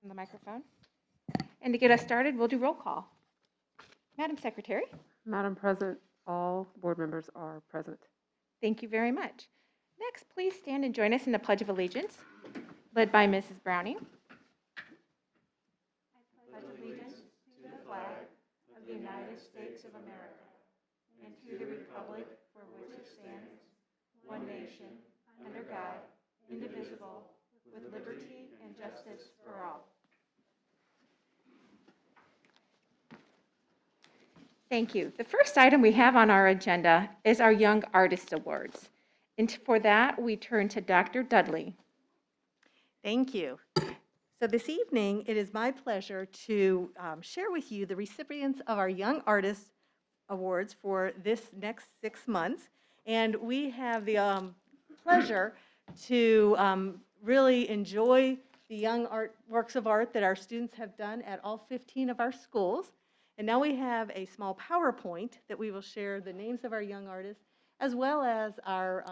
the microphone. And to get us started, we'll do roll call. Madam Secretary. Madam President, all board members are present. Thank you very much. Next, please stand and join us in the Pledge of Allegiance, led by Mrs. Browning. I pledge allegiance to the flag of the United States of America and to the republic for which it stands, one nation, under God, indivisible, with liberty and justice for all. Thank you. The first item we have on our agenda is our Young Artist Awards. And for that, we turn to Dr. Dudley. Thank you. So this evening, it is my pleasure to share with you the recipients of our Young Artist Awards for this next 6 months. And we have the pleasure to really enjoy the young works of art that our students have done at all 15 of our schools. And now we have a small PowerPoint that we will share the names of our young artists, as well as our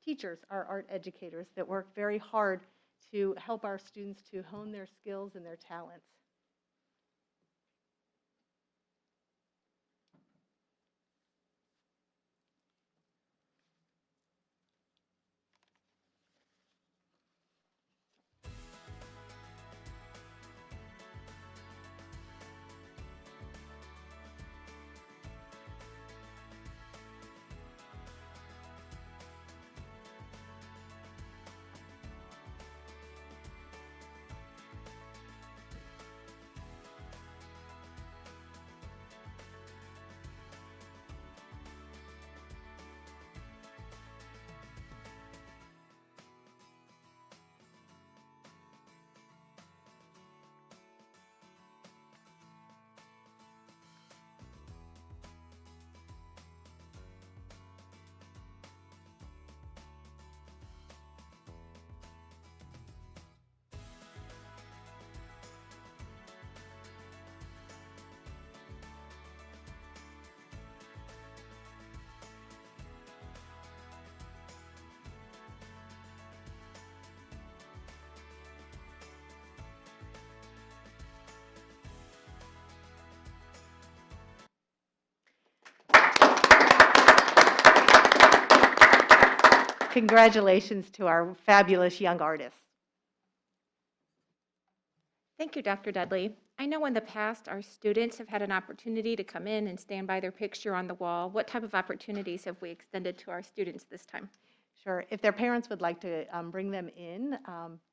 teachers, our art educators that work very hard to help our students to hone their skills and their talents. Congratulations to our fabulous young artists. Thank you, Dr. Dudley. I know in the past our students have had an opportunity to come in and stand by their picture on the wall. What type of opportunities have we extended to our students this time? Sure. If their parents would like to bring them in,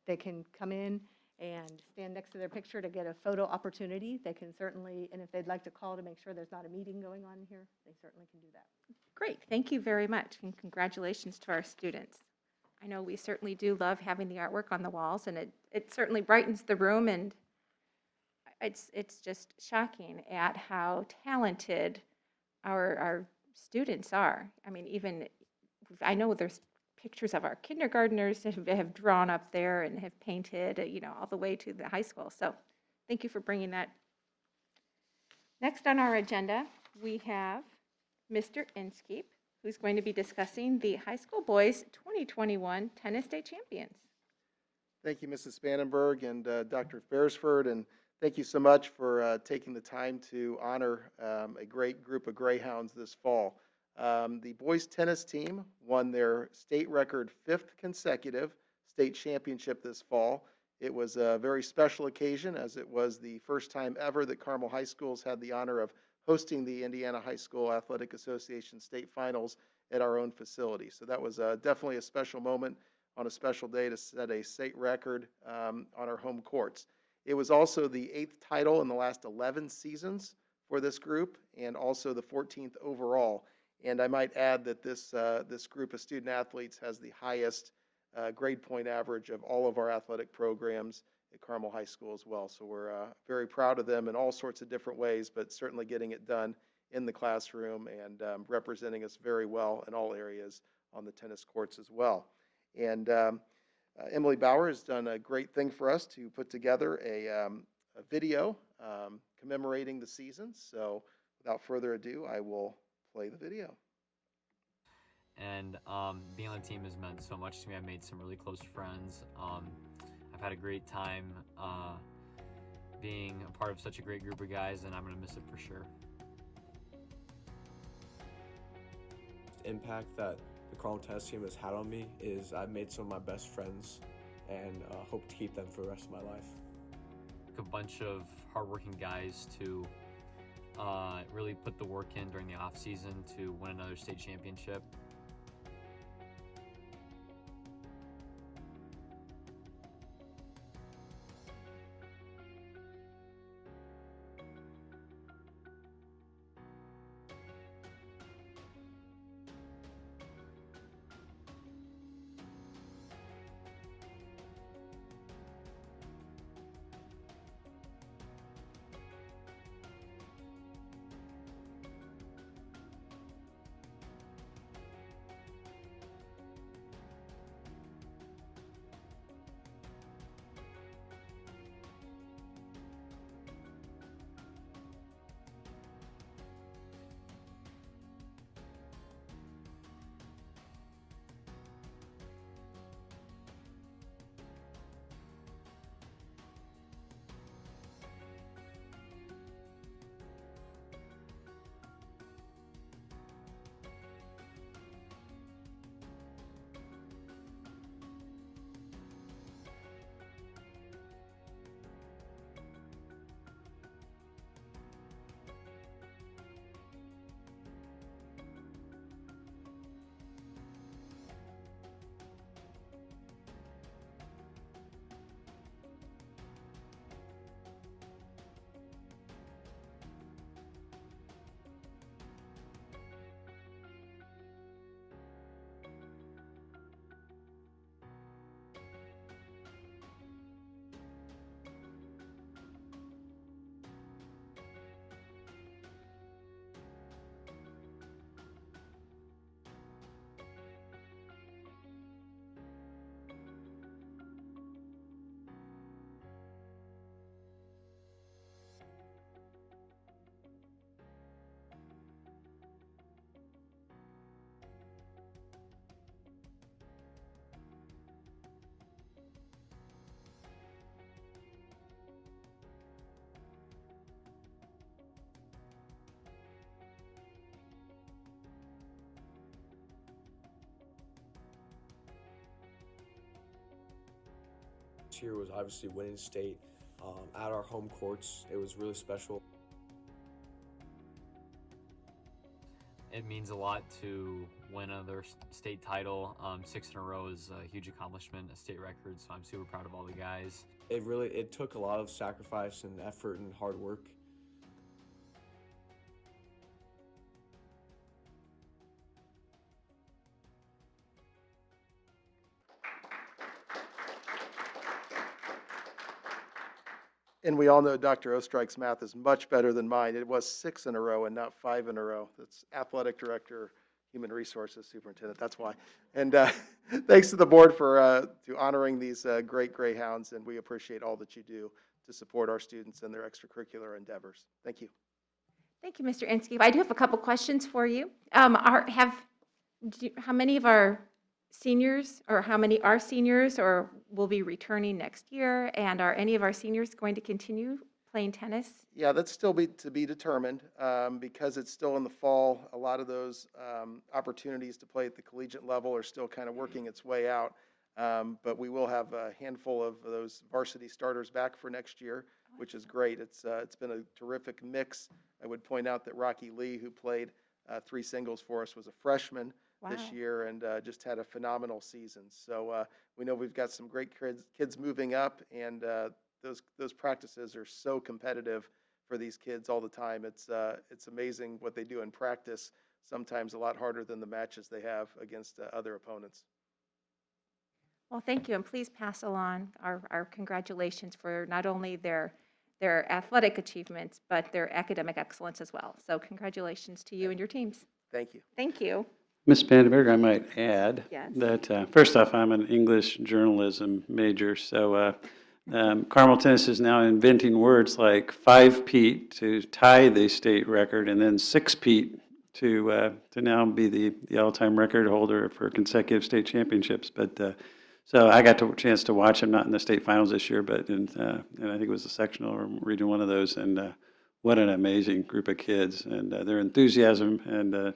they can come in and stand next to their picture to get a photo opportunity. They can certainly, and if they'd like to call to make sure there's not a meeting going on here, they certainly can do that. Great. Thank you very much, and congratulations to our students. I know we certainly do love having the artwork on the walls, and it certainly brightens the room, and it's just shocking at how talented our students are. I mean, even I know there's pictures of our kindergartners that have drawn up there and have painted, all the way to the high school. So thank you for bringing that. Next on our agenda, we have Mr. Inskeep, who's going to be discussing the high school boys 2021 tennis day champions. Thank you, Mrs. Spannenberg and Dr. Beresford, and thank you so much for taking the time to honor a great group of Greyhounds this fall. The boys tennis team won their state record 5th consecutive state championship this fall. It was a very special occasion, as it was the first time ever that Carmel High Schools had the honor of hosting the Indiana High School Athletic Association state finals at our own facility. So that was definitely a special moment on a special day to set a state record on our home courts. It was also the 8th title in the last 11 seasons for this group, and also the 14th overall. And I might add that this group of student athletes has the highest grade point average of all of our athletic programs at Carmel High School as well. So we're very proud of them in all sorts of different ways, but certainly getting it done in the classroom and representing us very well in all areas on the tennis courts as well. And Emily Bauer has done a great thing for us to put together a video commemorating the season. So without further ado, I will play the video. And being on the team has meant so much to me. I've made some really close friends. I've had a great time being a part of such a great group of guys, and I'm going to miss it for sure. Impact that the Carmel tennis team has had on me is I've made some of my best friends and hope to keep them for the rest of my life. A bunch of hardworking guys to really put the work in during the off season to win another state championship. This year was obviously winning state at our home courts. It was really special. It means a lot to win another state title. 6 in a row is a huge accomplishment, a state record, so I'm super proud of all the guys. It took a lot of sacrifice and effort and hard work. And we all know Dr. Ostrike's math is much better than mine. It was 6 in a row and not 5 in a row. That's athletic director, human resources superintendent. That's why. And thanks to the board for to honoring these great Greyhounds, and we appreciate all that you do to support our students and their extracurricular endeavors. Thank you. Thank you, Mr. Inskeep. I do have a couple questions for you. How many of our seniors, or how many are seniors or will be returning next year? And are any of our seniors going to continue playing tennis? Yeah, that's still to be determined because it's still in the fall. A lot of those opportunities to play at the collegiate level are still kind of working its way out. But we will have a handful of those varsity starters back for next year, which is great. It's been a terrific mix. I would point out that Rocky Lee, who played 3 singles for us, was a freshman this year and just had a phenomenal season. So we know we've got some great kids moving up, and those practices are so competitive for these kids all the time. It's amazing what they do in practice, sometimes a lot harder than the matches they have against other opponents. Well, thank you, and please pass along our congratulations for not only their athletic achievements, but their academic excellence as well. So congratulations to you and your teams. Thank you. Thank you. Ms. Vandenberg, I might add Yes. that, first off, I'm an English journalism major, so Carmel Tennis is now inventing words like 5-peat to tie the state record, and then 6-peat to now be the all-time record holder for consecutive state championships. But So I got the chance to watch them, not in the state finals this year, but and I think it was a sectional or region one of those. And what an amazing group of kids. And their enthusiasm and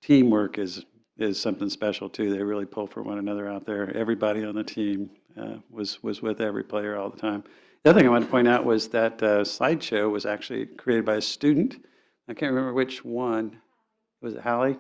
teamwork is something special too. They really pull for one another out there. Everybody on the team was with every player all the time. The other thing I wanted to point out was that slideshow was actually created by a student. I can't remember which one. Was it Hallie?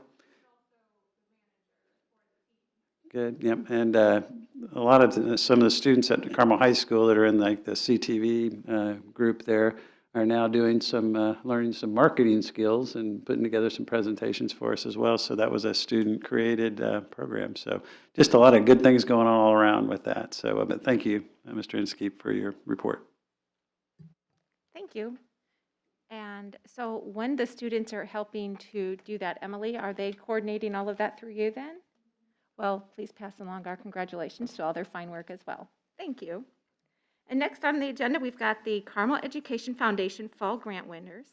Good, yep. And a lot of some of the students at Carmel High School that are in like the CTV group there are now doing some, learning some marketing skills and putting together some presentations for us as well. So that was a student-created program. So just a lot of good things going on all around with that. So, but thank you, Mr. Inskeep, for your report. Thank you. And so when the students are helping to do that, Emily, are they coordinating all of that through you then? Well, please pass along our congratulations to all their fine work as well. Thank you. And next on the agenda, we've got the Carmel Education Foundation Fall Grant winners.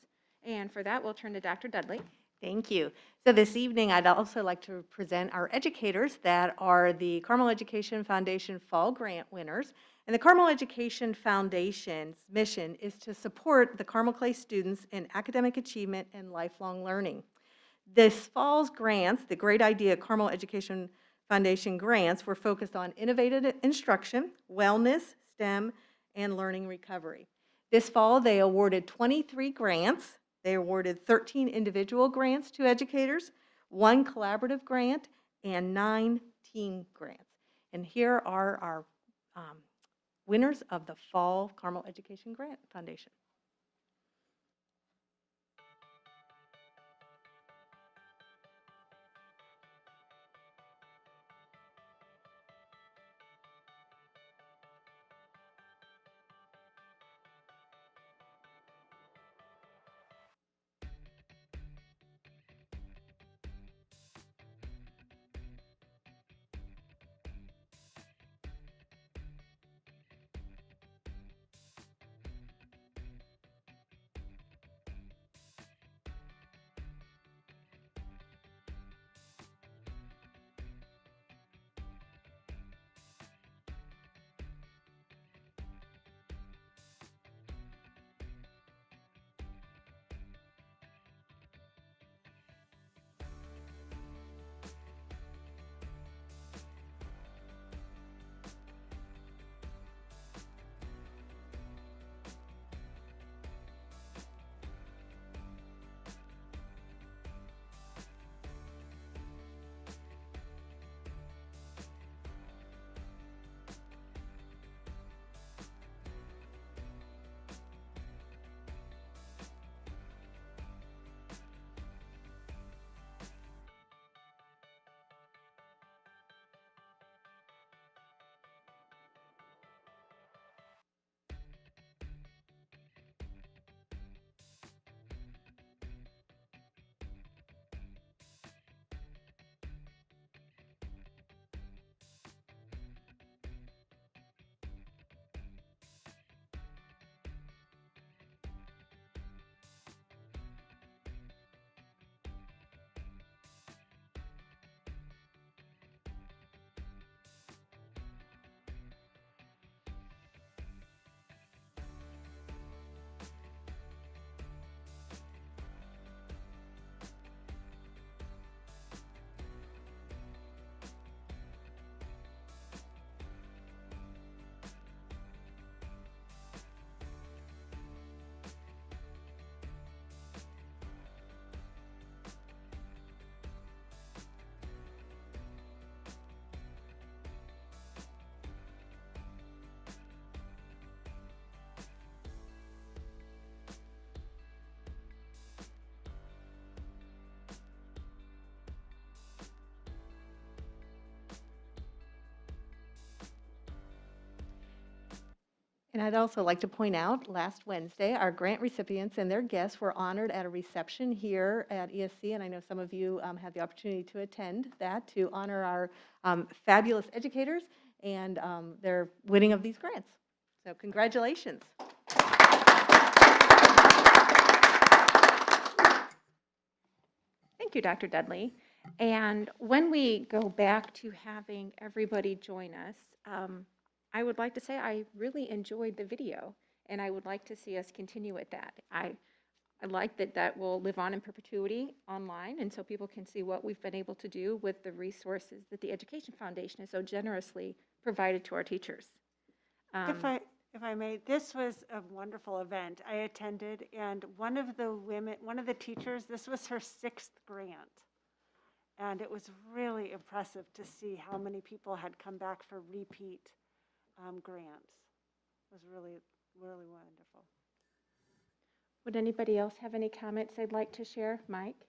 And for that, we'll turn to Dr. Dudley. Thank you. So this evening, I'd also like to present our educators that are the Carmel Education Foundation Fall Grant winners. And the Carmel Education Foundation's mission is to support the Carmel Clay students in academic achievement and lifelong learning. This fall's grants, the Great Idea Carmel Education Foundation grants, were focused on innovative instruction, wellness, STEM, and learning recovery. This fall, they awarded 23 grants. They awarded 13 individual grants to educators, 1 collaborative grant, and 9 team grants. And here are our winners of the Fall Carmel Education Grant Foundation. And I'd also like to point out, last Wednesday, our grant recipients and their guests were honored at a reception here at ESC, and I know some of you had the opportunity to attend that to honor our fabulous educators and their winning of these grants. So congratulations. Thank you, Dr. Dudley. And when we go back to having everybody join us, I would like to say I really enjoyed the video, and I would like to see us continue with that. I like that that will live on in perpetuity online, and so people can see what we've been able to do with the resources that the Education Foundation has so generously provided to our teachers. If I may, this was a wonderful event. I attended, and one of the teachers, this was her 6th grant. And it was really impressive to see how many people had come back for repeat grants. It was really, really wonderful. Would anybody else have any comments they'd like to share? Mike?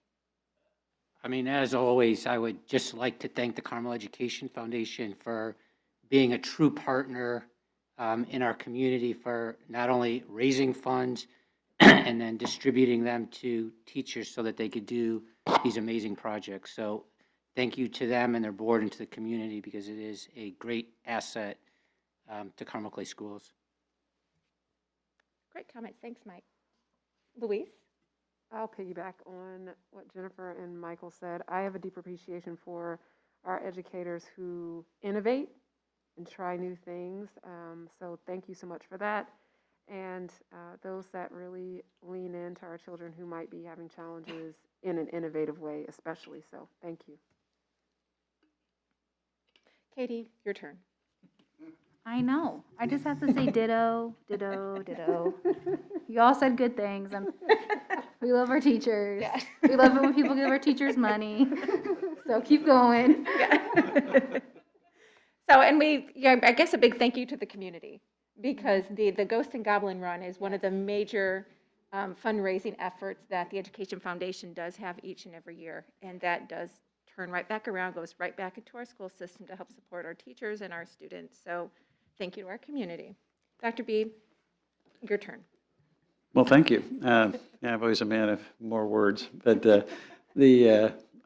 I mean, as always, I would just like to thank the Carmel Education Foundation for being a true partner in our community, for not only raising funds and then distributing them to teachers so that they could do these amazing projects. So thank you to them and their board and to the community, because it is a great asset to Carmel Clay Schools. Great comments. Thanks, Mike. Louise? I'll piggyback on what Jennifer and Michael said. I have a deep appreciation for our educators who innovate and try new things. So thank you so much for that. And those that really lean into our children who might be having challenges in an innovative way, especially. So thank you. Katie, your turn. I know. I just have to say ditto, ditto, ditto. You all said good things. We love our teachers. Yeah. We love it when people give our teachers money. So keep going. Yeah. So, and I guess a big thank you to the community, because the Ghost and Goblin Run is one of the major fundraising efforts that the Education Foundation does have each and every year. And that does turn right back around, goes right back into our school system to help support our teachers and our students. So thank you to our community. Dr. Beebe, your turn. Well, thank you. Yeah, I'm always a man of more words, but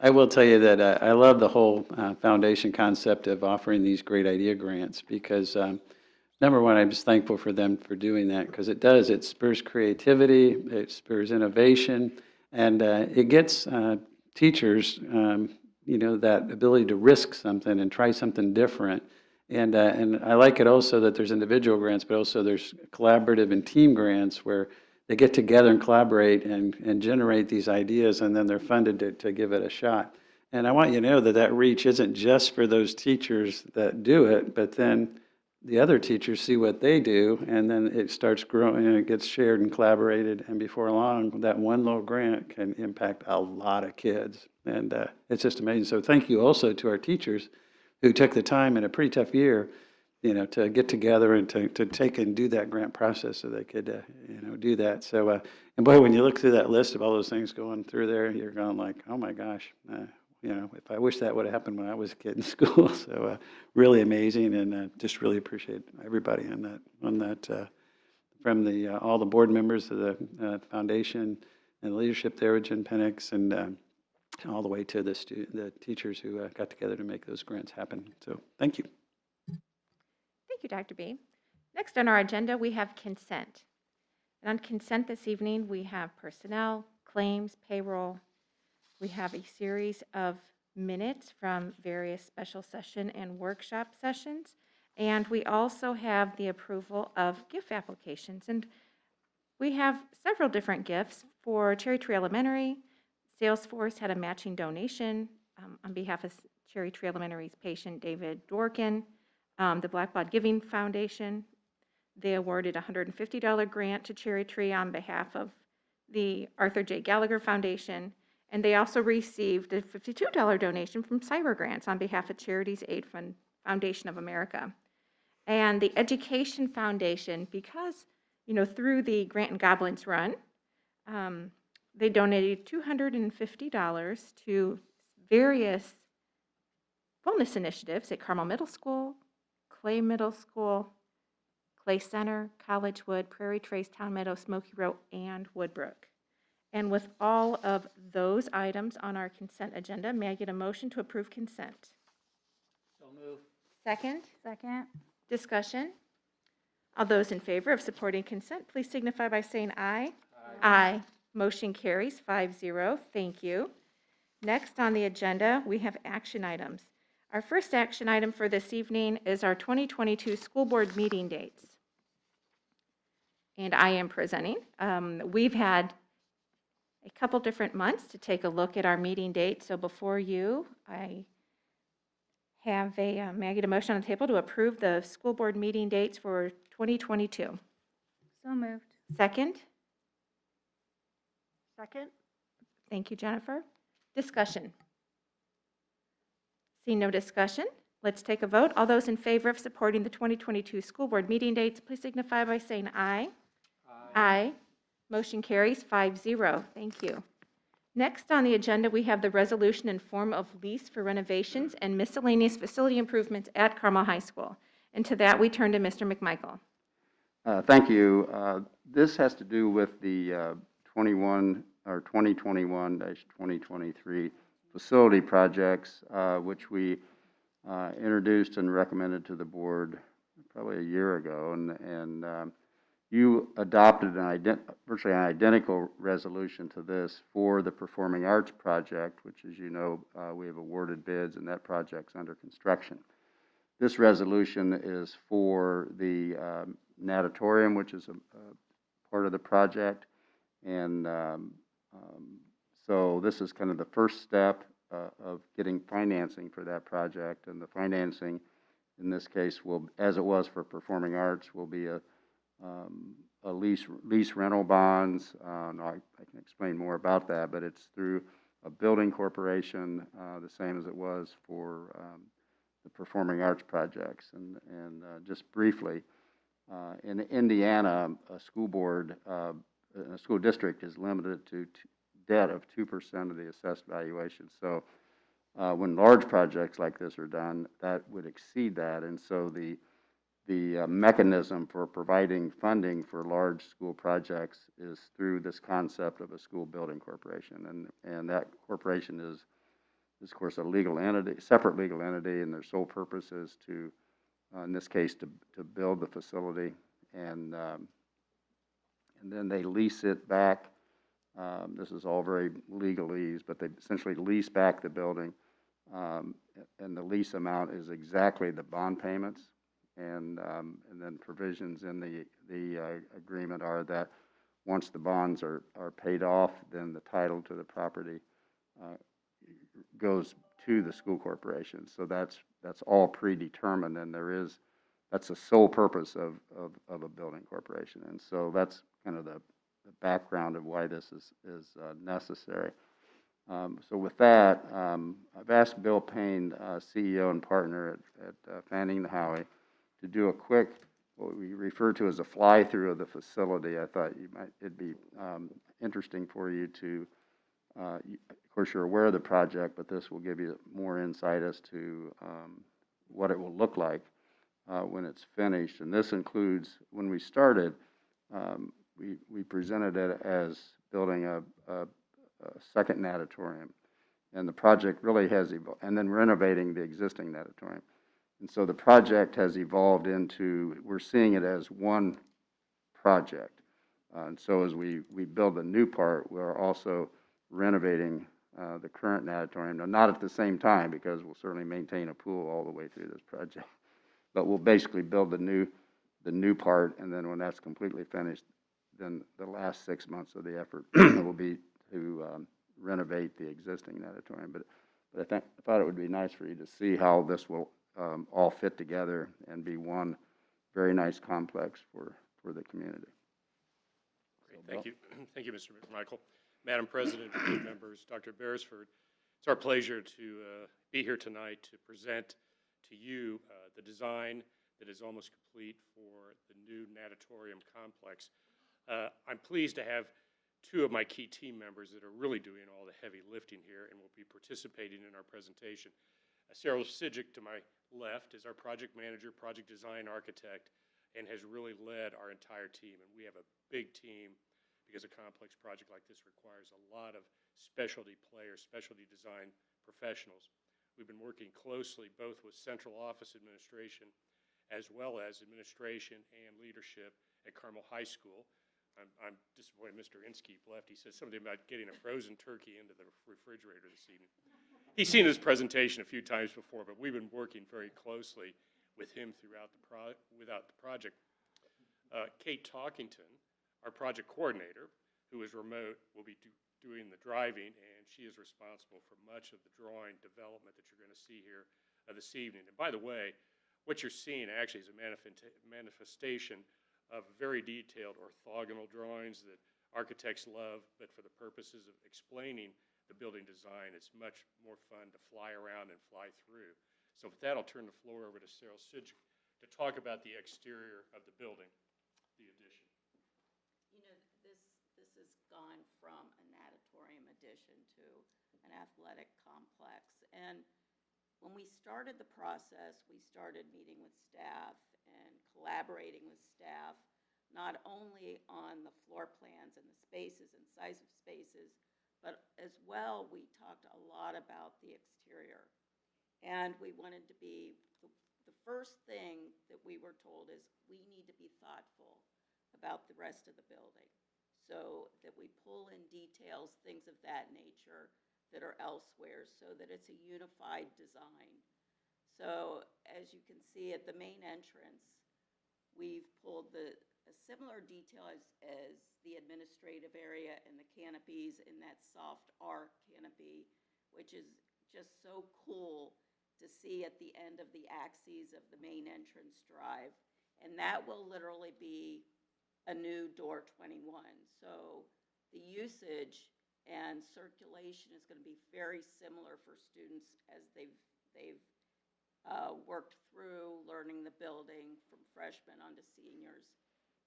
I will tell you that I love the whole foundation concept of offering these great idea grants, because number one, I'm just thankful for them for doing that, because it spurs creativity, it spurs innovation, and it gets teachers, that ability to risk something and try something different. And I like it also that there's individual grants, but also there's collaborative and team grants where they get together and collaborate and generate these ideas, and then they're funded to give it a shot. And I want you to know that reach isn't just for those teachers that do it, but then the other teachers see what they do, and then it starts growing, and it gets shared and collaborated, and before long, that one little grant can impact a lot of kids. And it's just amazing. So thank you also to our teachers who took the time in a pretty tough year, to get together and to take and do that grant process so they could, do that. So, and boy, when you look through that list of all those things going through there, you're going like, oh my gosh, if I wish that would have happened when I was a kid in school. So, really amazing, and just really appreciate everybody on that, from all the board members of the foundation and the leadership there with Jen Penix, and all the way to the teachers who got together to make those grants happen. So, thank you. Thank you, Dr. B. Next on our agenda, we have consent. And on consent this evening, we have personnel, claims, payroll. We have a series of minutes from various special session and workshop sessions. And we also have the approval of gift applications. And we have several different gifts. For Cherry Tree Elementary, Salesforce had a matching donation on behalf of Cherry Tree Elementary's patient, David Dworkin. The Blackbaud Giving Foundation, they awarded a $150 grant to Cherry Tree on behalf of the Arthur J. Gallagher Foundation, and they also received a $52 donation from Cyber Grants on behalf of Charities Aid Foundation of America. And the Education Foundation, because, through the Grant and Goblins Run, they donated $250 to various wellness initiatives at Carmel Middle School, Clay Middle School, Clay Center, Collegewood, Prairie Trace, Town Meadow, Smoky Row, and Woodbrook. And with all of those items on our consent agenda, may I get a motion to approve consent? So move. Second? Second. Discussion? All those in favor of supporting consent, please signify by saying aye. Aye. Motion carries 5-0. Thank you. Next on the agenda, we have action items. Our first action item for this evening is our 2022 school board meeting dates. And I am presenting. We've had a couple different months to take a look at our meeting dates. So before you, I have may I get a motion on the table to approve the school board meeting dates for 2022? So moved. Second? Second? Thank you, Jennifer. Discussion. Seeing no discussion, let's take a vote. All those in favor of supporting the 2022 school board meeting dates, please signify by saying aye. Aye. Motion carries 5-0. Thank you. Next on the agenda, we have the resolution in form of lease for renovations and miscellaneous facility improvements at Carmel High School. And to that, we turn to Mr. McMichael. Thank you. This has to do with the 2021-2023 facility projects, which we introduced and recommended to the board probably a year ago. And you adopted virtually an identical resolution to this for the Performing Arts project, which, as you know, we have awarded bids, and that project's under construction. This resolution is for the Natatorium, which is a part of the project, and so this is kind of the first step of getting financing for that project, and the financing in this case will, as it was for Performing Arts, will be a lease rental bonds. I can explain more about that, but it's through a building corporation, the same as it was for the Performing Arts projects. And just briefly, in Indiana, a school board, a school district is limited to debt of 2% of the assessed valuation. So when large projects like this are done, that would exceed that. And so the mechanism for providing funding for large school projects is through this concept of a school building corporation. And that corporation is of course, a legal entity, separate legal entity, and their sole purpose is to, in this case, to build the facility, and then they lease it back. This is all very legalese, but they essentially lease back the building, and the lease amount is exactly the bond payments, and then provisions in the agreement are that once the bonds are paid off, then the title to the property goes to the school corporation. So that's all predetermined, and that's the sole purpose of a building corporation. And so that's kind of the background of why this is necessary. So with that, I've asked Bill Payne, CEO and partner at Fanning the Howey, to do a quick, what we refer to as a fly-through of the facility. I thought it'd be interesting for you to, of course, you're aware of the project, but this will give you more insight as to what it will look like when it's finished. And this includes, when we started, we presented it as building a second natatorium. And the project really has evolved, and then renovating the existing natatorium. And so the project has evolved into, we're seeing it as one project. And so as we build the new part, we're also renovating the current natatorium. Now, not at the same time, because we'll certainly maintain a pool all the way through this project. But we'll basically build the new part, and then when that's completely finished, then the last 6 months of the effort will be to renovate the existing natatorium. But I thought it would be nice for you to see how this will all fit together and be one very nice complex for the community. Great, thank you. Thank you, Mr. McMichael. Madam President, board members, Dr. Beresford, it's our pleasure to be here tonight to present to you the design that is almost complete for the new natatorium complex. I'm pleased to have two of my key team members that are really doing all the heavy lifting here and will be participating in our presentation. Sarah Sijic to my left is our project manager, project design architect, and has really led our entire team. And we have a big team because a complex project like this requires a lot of specialty players, specialty design professionals. We've been working closely both with central office administration as well as administration and leadership at Carmel High School. I'm disappointed Mr. Inskeep left. He said something about getting a frozen turkey into the refrigerator this evening. He's seen his presentation a few times before, but we've been working very closely with him throughout the project. Kate Talkington, our project coordinator, who is remote, will be doing the driving, and she is responsible for much of the drawing development that you're going to see here this evening. And by the way, what you're seeing actually is a manifestation of very detailed orthogonal drawings that architects love, but for the purposes of explaining the building design, it's much more fun to fly around and fly through. So with that, I'll turn the floor over to Sarah Sidgwick to talk about the exterior of the building, the addition. You know, this has gone from a natatorium addition to an athletic complex. And when we started the process, we started meeting with staff and collaborating with staff, not only on the floor plans and the spaces and size of spaces, but as well, we talked a lot about the exterior. And we wanted to be, the first thing that we were told is we need to be thoughtful about the rest of the building so that we pull in details, things of that nature that are elsewhere so that it's a unified design. So as you can see at the main entrance, we've pulled a similar detail as the administrative area and the canopies in that soft arc canopy, which is just so cool to see at the end of the axes of the main entrance drive. And that will literally be a new door 21. So the usage and circulation is going to be very similar for students as they've worked through learning the building from freshmen onto seniors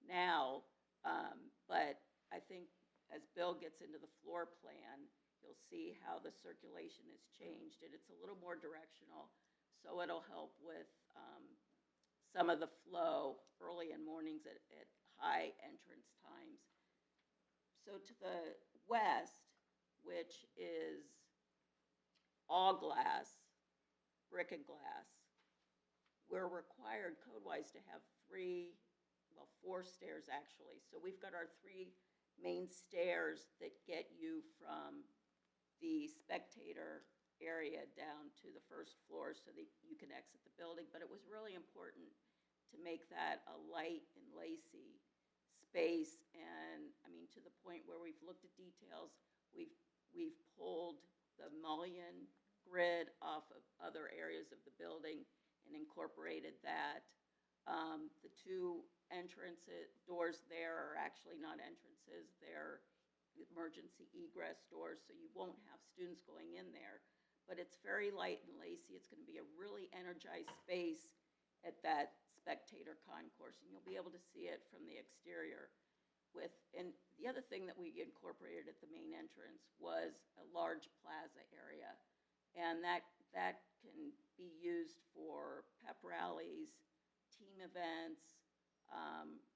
now. But I think as Bill gets into the floor plan, you'll see how the circulation has changed, and it's a little more directional, so it'll help with some of the flow early in mornings at high entrance times. So to the west, which is all glass, brick and glass, we're required code-wise to have four stairs actually. So we've got our 3 main stairs that get you from the spectator area down to the first floor so that you can exit the building. But it was really important to make that a light and lacy space. And I mean, to the point where we've looked at details, we've pulled the mullion grid off of other areas of the building and incorporated that. The 2 entrance doors there are actually not entrances, they're emergency egress doors, so you won't have students going in there. But it's very light and lacy. It's going to be a really energized space at that spectator concourse, and you'll be able to see it from the exterior. And the other thing that we incorporated at the main entrance was a large plaza area, and that can be used for pep rallies, team events,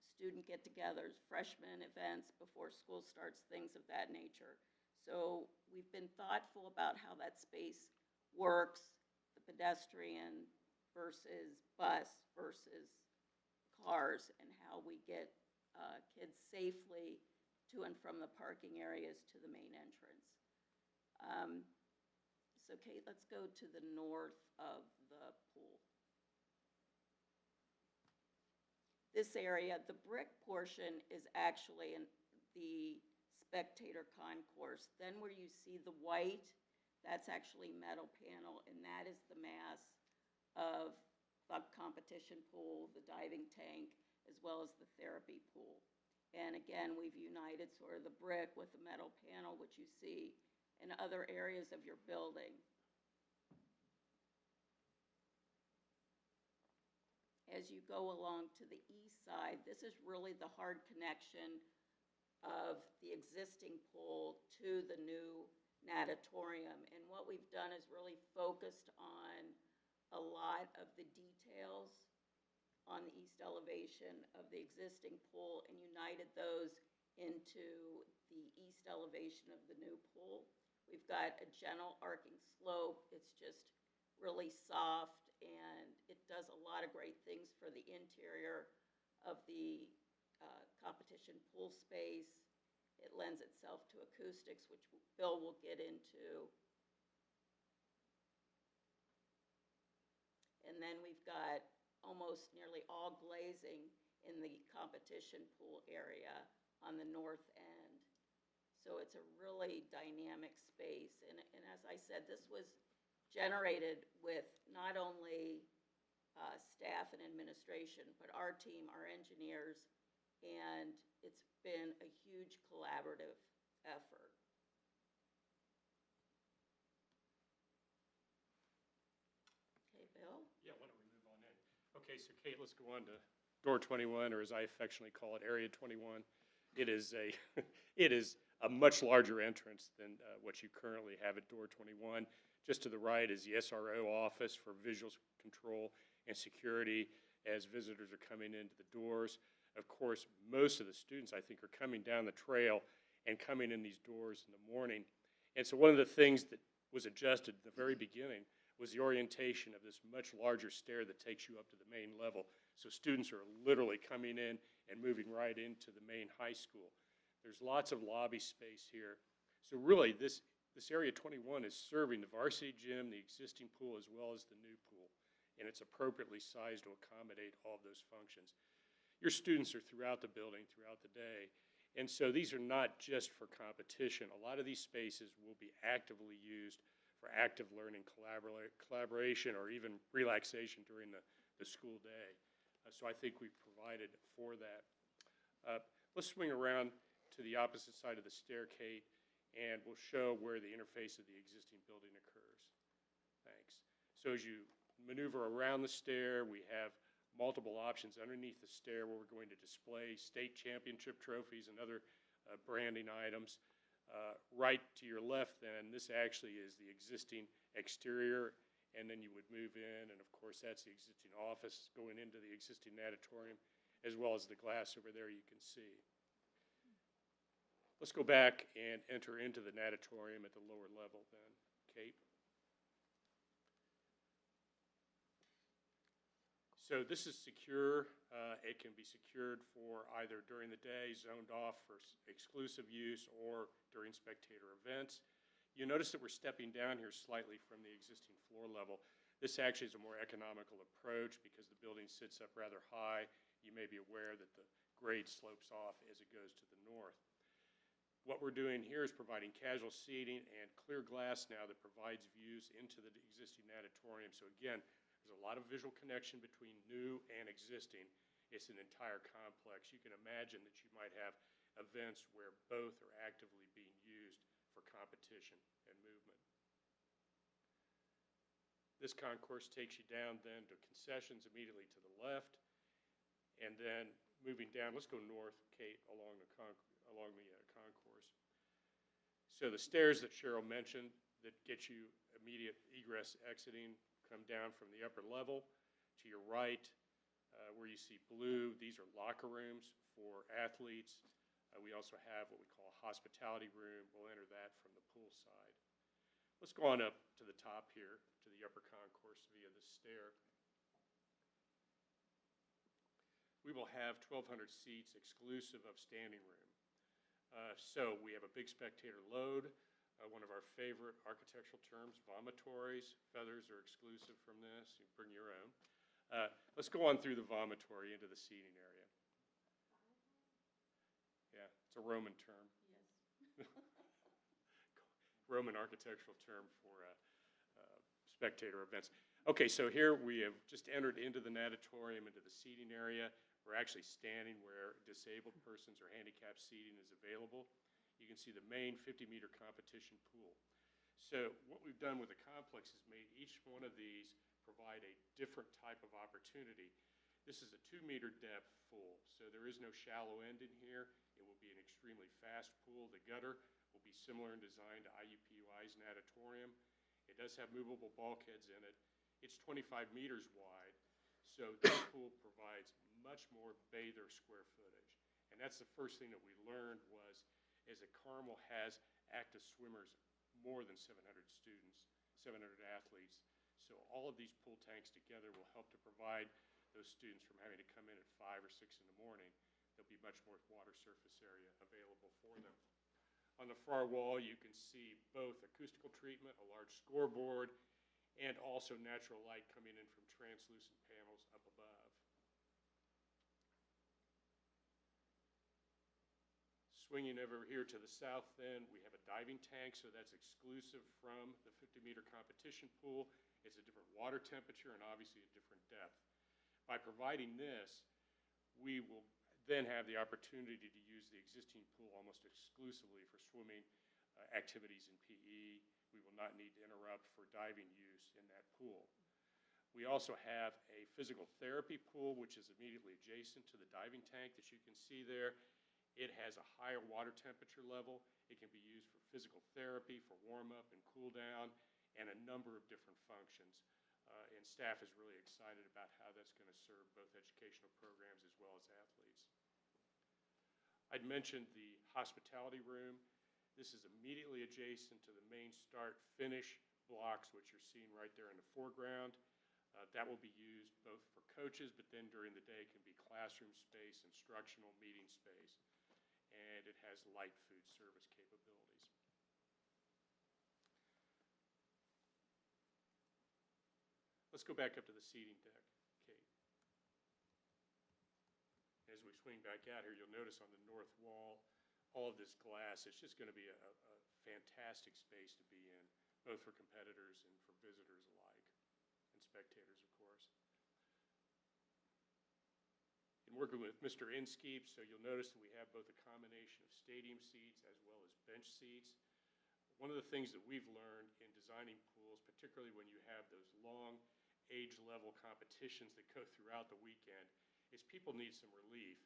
student get-togethers, freshman events before school starts, things of that nature. So we've been thoughtful about how that space works, the pedestrian versus bus versus cars, and how we get kids safely to and from the parking areas to the main entrance. So Kate, let's go to the north of the pool. This area, the brick portion is actually in the spectator concourse. Then where you see the white, that's actually metal panel, and that is the mass of the competition pool, the diving tank, as well as the therapy pool. And again, we've united sort of the brick with the metal panel, which you see in other areas of your building. As you go along to the east side, this is really the hard connection of the existing pool to the new natatorium. And what we've done is really focused on a lot of the details on the east elevation of the existing pool and united those into the east elevation of the new pool. We've got a gentle arcing slope. It's just really soft, and it does a lot of great things for the interior of the competition pool space. It lends itself to acoustics, which Bill will get into. And then we've got almost nearly all glazing in the competition pool area on the north end. So it's a really dynamic space. And as I said, this was generated with not only staff and administration, but our team, our engineers, and it's been a huge collaborative effort. Okay, Bill? Yeah, why don't we move on in? Okay, so Kate, let's go on to door 21, or as I affectionately call it, area 21. It is a, it is a much larger entrance than what you currently have at door 21. Just to the right is the SRO office for visual control and security as visitors are coming into the doors. Of course, most of the students, I think, are coming down the trail and coming in these doors in the morning. And so one of the things that was adjusted at the very beginning was the orientation of this much larger stair that takes you up to the main level. So students are literally coming in and moving right into the main high school. There's lots of lobby space here. So really, this area 21 is serving the varsity gym, the existing pool, as well as the new pool. And it's appropriately sized to accommodate all of those functions. Your students are throughout the building, throughout the day. And so these are not just for competition. A lot of these spaces will be actively used for active learning, collaboration, or even relaxation during the school day. So I think we've provided for that. Let's swing around to the opposite side of the stair, Kate, and we'll show where the interface of the existing building occurs. Thanks. So as you maneuver around the stair, we have multiple options underneath the stair where we're going to display state championship trophies and other branding items. Right to your left then, this actually is the existing exterior, and then you would move in, and of course that's the existing office going into the existing natatorium, as well as the glass over there you can see. Let's go back and enter into the natatorium at the lower level then, Kate. So this is secure. It can be secured for either during the day, zoned off for exclusive use, or during spectator events. You notice that we're stepping down here slightly from the existing floor level. This actually is a more economical approach because the building sits up rather high. You may be aware that the grade slopes off as it goes to the north. What we're doing here is providing casual seating and clear glass now that provides views into the existing natatorium. So again, there's a lot of visual connection between new and existing. It's an entire complex. You can imagine that you might have events where both are actively being used for competition and movement. This concourse takes you down then to concessions immediately to the left. And then moving down, let's go north, Kate, along the concourse. So the stairs that Cheryl mentioned that get you immediate egress exiting come down from the upper level. To your right, where you see blue, these are locker rooms for athletes. We also have what we call a hospitality room. We'll enter that from the pool side. Let's go on up to the top here, to the upper concourse via the stair. We will have 1,200 seats exclusive of standing room. So we have a big spectator load. One of our favorite architectural terms, vomitories. Feathers are exclusive from this. You bring your own. Let's go on through the vomitory into the seating area. Yeah, it's a Roman term. Yes. Roman architectural term for spectator events. Okay, so here we have just entered into the natatorium, into the seating area. We're actually standing where disabled persons or handicapped seating is available. You can see the main 50-meter competition pool. So what we've done with the complex is made each one of these provide a different type of opportunity. This is a 2-meter depth pool, so there is no shallow end in here. It will be an extremely fast pool. The gutter will be similar in design to IUPUI's natatorium. It does have movable bulkheads in it. It's 25 meters wide, so this pool provides much more bather square footage. And that's the first thing that we learned was, is that Carmel has active swimmers, more than 700 students, 700 athletes. So all of these pool tanks together will help to provide those students from having to come in at 5 or 6 in the morning there'll be much more water surface area available for them. On the far wall, you can see both acoustical treatment, a large scoreboard, and also natural light coming in from translucent panels up above. Swinging over here to the south then, we have a diving tank, so that's exclusive from the 50-meter competition pool. It's a different water temperature and obviously a different depth. By providing this, we will then have the opportunity to use the existing pool almost exclusively for swimming activities in PE. We will not need to interrupt for diving use in that pool. We also have a physical therapy pool, which is immediately adjacent to the diving tank that you can see there. It has a higher water temperature level. It can be used for physical therapy, for warm-up and cool-down, and a number of different functions. And staff is really excited about how that's going to serve both educational programs as well as athletes. I'd mentioned the hospitality room. This is immediately adjacent to the main start-finish blocks, which you're seeing right there in the foreground. That will be used both for coaches, but then during the day can be classroom space, instructional meeting space. And it has light food service capabilities. Let's go back up to the seating deck, Kate. As we swing back out here, you'll notice on the north wall, all of this glass. It's just going to be a fantastic space to be in, both for competitors and for visitors alike, and spectators, of course. In working with Mr. Inskeep, so you'll notice that we have both a combination of stadium seats as well as bench seats. One of the things that we've learned in designing pools, particularly when you have those long age-level competitions that go throughout the weekend, is people need some relief.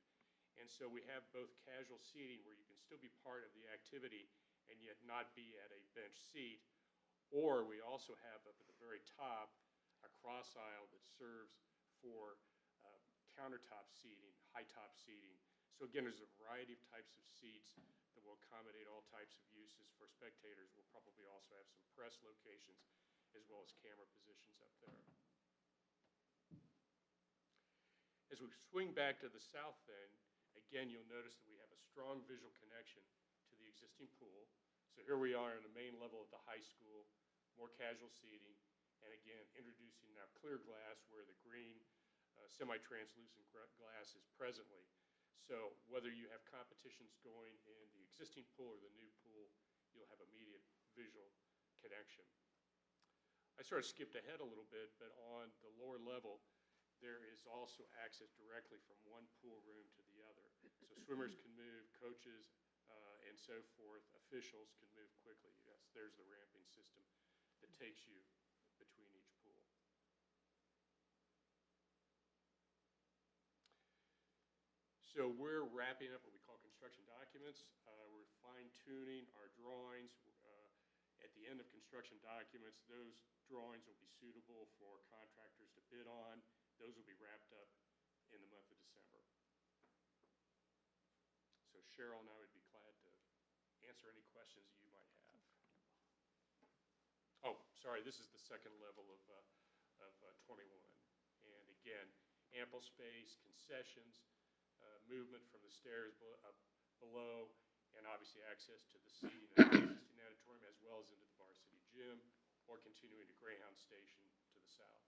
And so we have both casual seating where you can still be part of the activity and yet not be at a bench seat, or we also have up at the very top a cross aisle that serves for countertop seating, high-top seating. So again, there's a variety of types of seats that will accommodate all types of uses for spectators. We'll probably also have some press locations as well as camera positions up there. As we swing back to the south then, again, you'll notice that we have a strong visual connection to the existing pool. So here we are on the main level of the high school, more casual seating, and again, introducing now clear glass where the green semi-translucent glass is presently. So whether you have competitions going in the existing pool or the new pool, you'll have immediate visual connection. I sort of skipped ahead a little bit, but on the lower level, there is also access directly from one pool room to the other. So swimmers can move, coaches, and so forth, officials can move quickly. Yes, there's the ramping system that takes you between each pool. So we're wrapping up what we call construction documents. We're fine-tuning our drawings. At the end of construction documents, those drawings will be suitable for contractors to bid on. Those will be wrapped up in the month of December. So Cheryl and I would be glad to answer any questions you might have. Oh, sorry, this is the second level of 21. And again, ample space, concessions, movement from the stairs up below, and obviously access to the seating at the existing natatorium as well as into the varsity gym, or continuing to Greyhound Station to the south.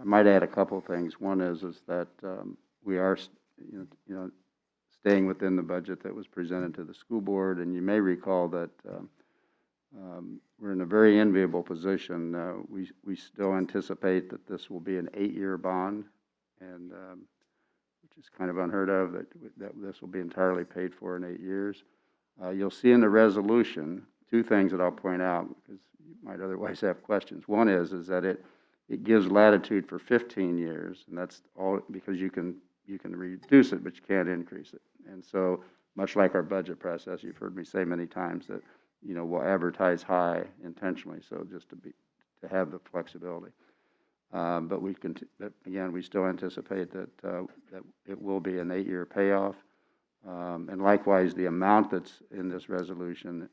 I might add a couple of things. One is that we are, staying within the budget that was presented to the school board, and you may recall that we're in a very enviable position. We still anticipate that this will be an 8-year bond, and which is kind of unheard of, that this will be entirely paid for in 8 years. You'll see in the resolution 2 things that I'll point out, because you might otherwise have questions. One is that it gives latitude for 15 years, and that's all because you can reduce it, but you can't increase it. And so, much like our budget process, you've heard me say many times that we'll advertise high intentionally, so just to have the flexibility. But again, we still anticipate that it will be an 8-year payoff, and likewise, the amount that's in this resolution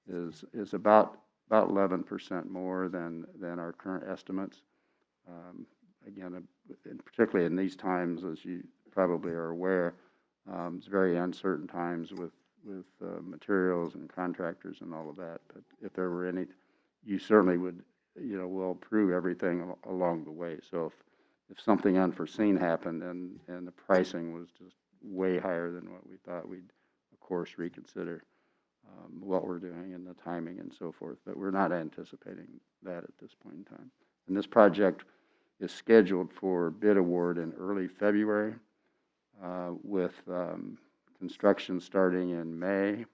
is about about 11% more than our current estimates. Again, and particularly in these times, as you probably are aware, it's very uncertain times with materials and contractors and all of that. But if there were any, you certainly would, will approve everything along the way. So if something unforeseen happened and the pricing was just way higher than what we thought, we'd of course reconsider what we're doing and the timing and so forth. But we're not anticipating that at this point in time. And this project is scheduled for bid award in early February, with construction starting in May,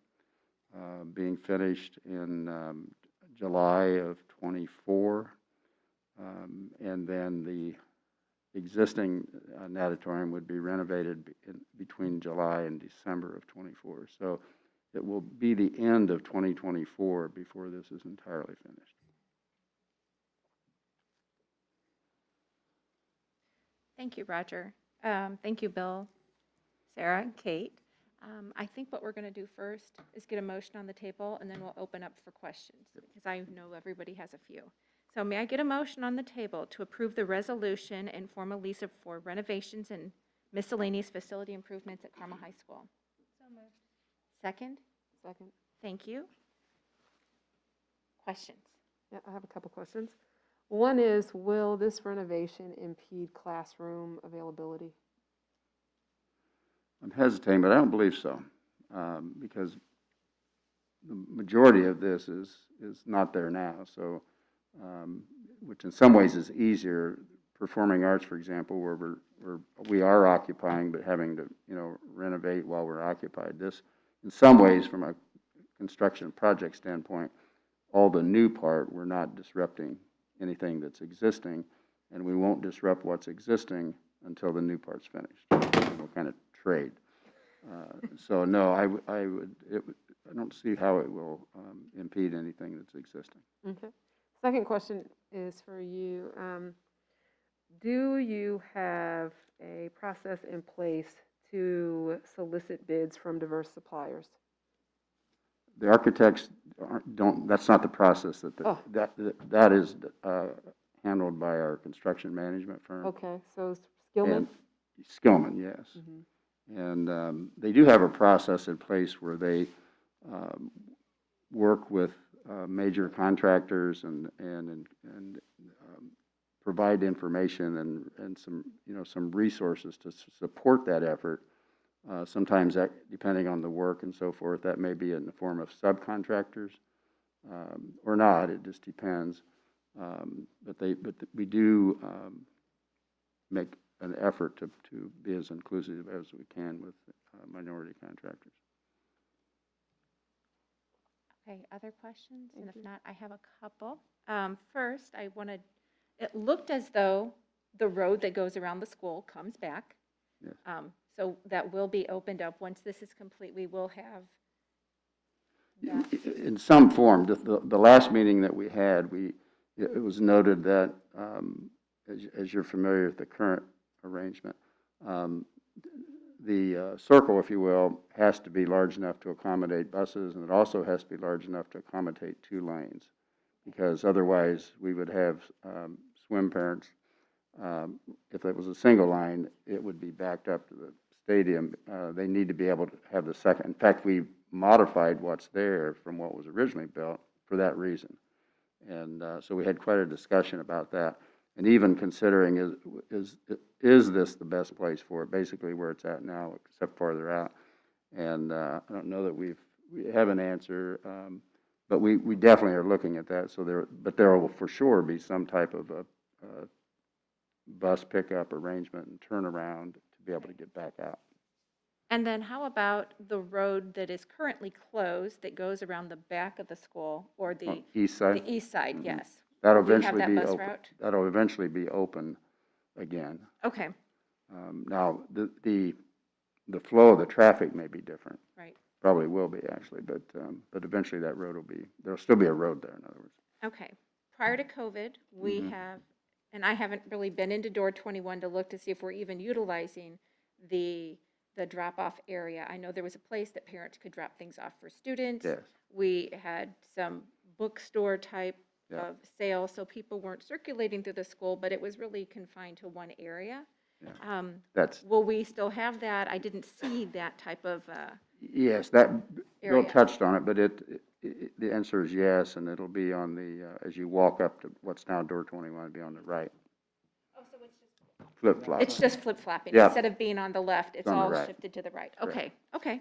being finished in July of '24, and then the existing natatorium would be renovated between July and December of '24. So it will be the end of 2024 before this is entirely finished. Thank you, Roger. Thank you, Bill, Sarah, and Kate. I think what we're going to do first is get a motion on the table, and then we'll open up for questions, because I know everybody has a few. So may I get a motion on the table to approve the resolution and formal lease for renovations and miscellaneous facility improvements at Carmel High School? So moved. Second? Second. Thank you. Questions? Yeah, I have a couple questions. One is, will this renovation impede classroom availability? I'm hesitating, but I don't believe so, because the majority of this is not there now. So, which in some ways is easier. Performing arts, for example, where we are occupying, but having to renovate while we're occupied. This, in some ways, from a construction project standpoint, all the new part, we're not disrupting anything that's existing, and we won't disrupt what's existing until the new part's finished. We'll kind of trade. So no, I don't see how it will impede anything that's existing. Okay. Second question is for you. Do you have a process in place to solicit bids from diverse suppliers? The architects don't. That's not the process. That is handled by our construction management firm. Okay, so Skillman? Skillman, yes. Mm-hmm. And they do have a process in place where they work with major contractors and provide information and some resources to support that effort. Sometimes that, depending on the work and so forth, that may be in the form of subcontractors or not. It just depends. But we do make an effort to be as inclusive as we can with minority contractors. Okay, other questions? And if not, I have a couple. First, it looked as though the road that goes around the school comes back. Yes. So that will be opened up. Once this is complete, we will have that. In some form. The last meeting that we had, it was noted that, as you're familiar with the current arrangement, the circle, if you will, has to be large enough to accommodate buses, and it also has to be large enough to accommodate 2 lanes, because otherwise we would have swim parents. If it was a single line, it would be backed up to the stadium. They need to be able to have the second. In fact, we modified what's there from what was originally built for that reason. And so we had quite a discussion about that. And even considering, is this the best place for it, basically where it's at now, except farther out. And I don't know that we have an answer, but we definitely are looking at that. So there will for sure be some type of a bus pickup arrangement and turnaround to be able to get back out. And then how about the road that is currently closed that goes around the back of the school, or the east side? The east side, Mm-hmm. yes. That'll Do you have eventually that be bus open. route? That'll eventually be open again. Okay, Now the flow of the traffic may be different. right. Probably will be actually, but eventually that road will be. There'll still be a road there. In other words. Okay. Prior to COVID, we have, and I haven't really been into Door 21 to look to see if we're even utilizing the drop-off area. I know there was a place that parents could drop things off for students. Yes. We had some bookstore type Yeah. of sale, so people weren't circulating through the school, but it was really confined to one area. Yeah. That's, Will we still have that? I didn't see that type of yes, that, Bill area. touched on it, but the answer is yes, and it'll be on the, as you walk up to what's now door 21, it'll be on the right. Oh, so it's just. Flip-flop. It's just flip-flopping. Yeah. Instead of being on the left, it's on the all right. shifted to the right. Correct. Okay, okay.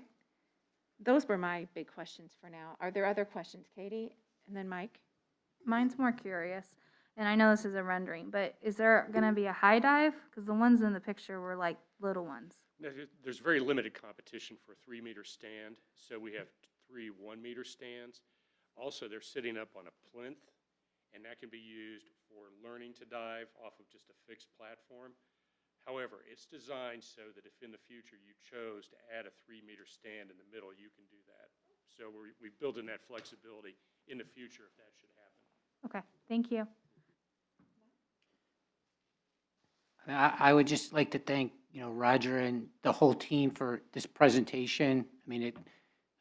Those were my big questions for now. Are there other questions, Katie? And then Mike? Mine's more curious, and I know this is a rendering, but is there gonna be a high dive? Because the ones in the picture were like little ones. There's very limited competition for a 3-meter stand, so we have 3 1-meter stands. Also, they're sitting up on a plinth, and that can be used for learning to dive off of just a fixed platform. However, it's designed so that if in the future you chose to add a 3-meter stand in the middle, you can do that. So we build in that flexibility in the future if that should happen. Okay, thank you. I would just like to thank, Roger and the whole team for this presentation. I mean, it,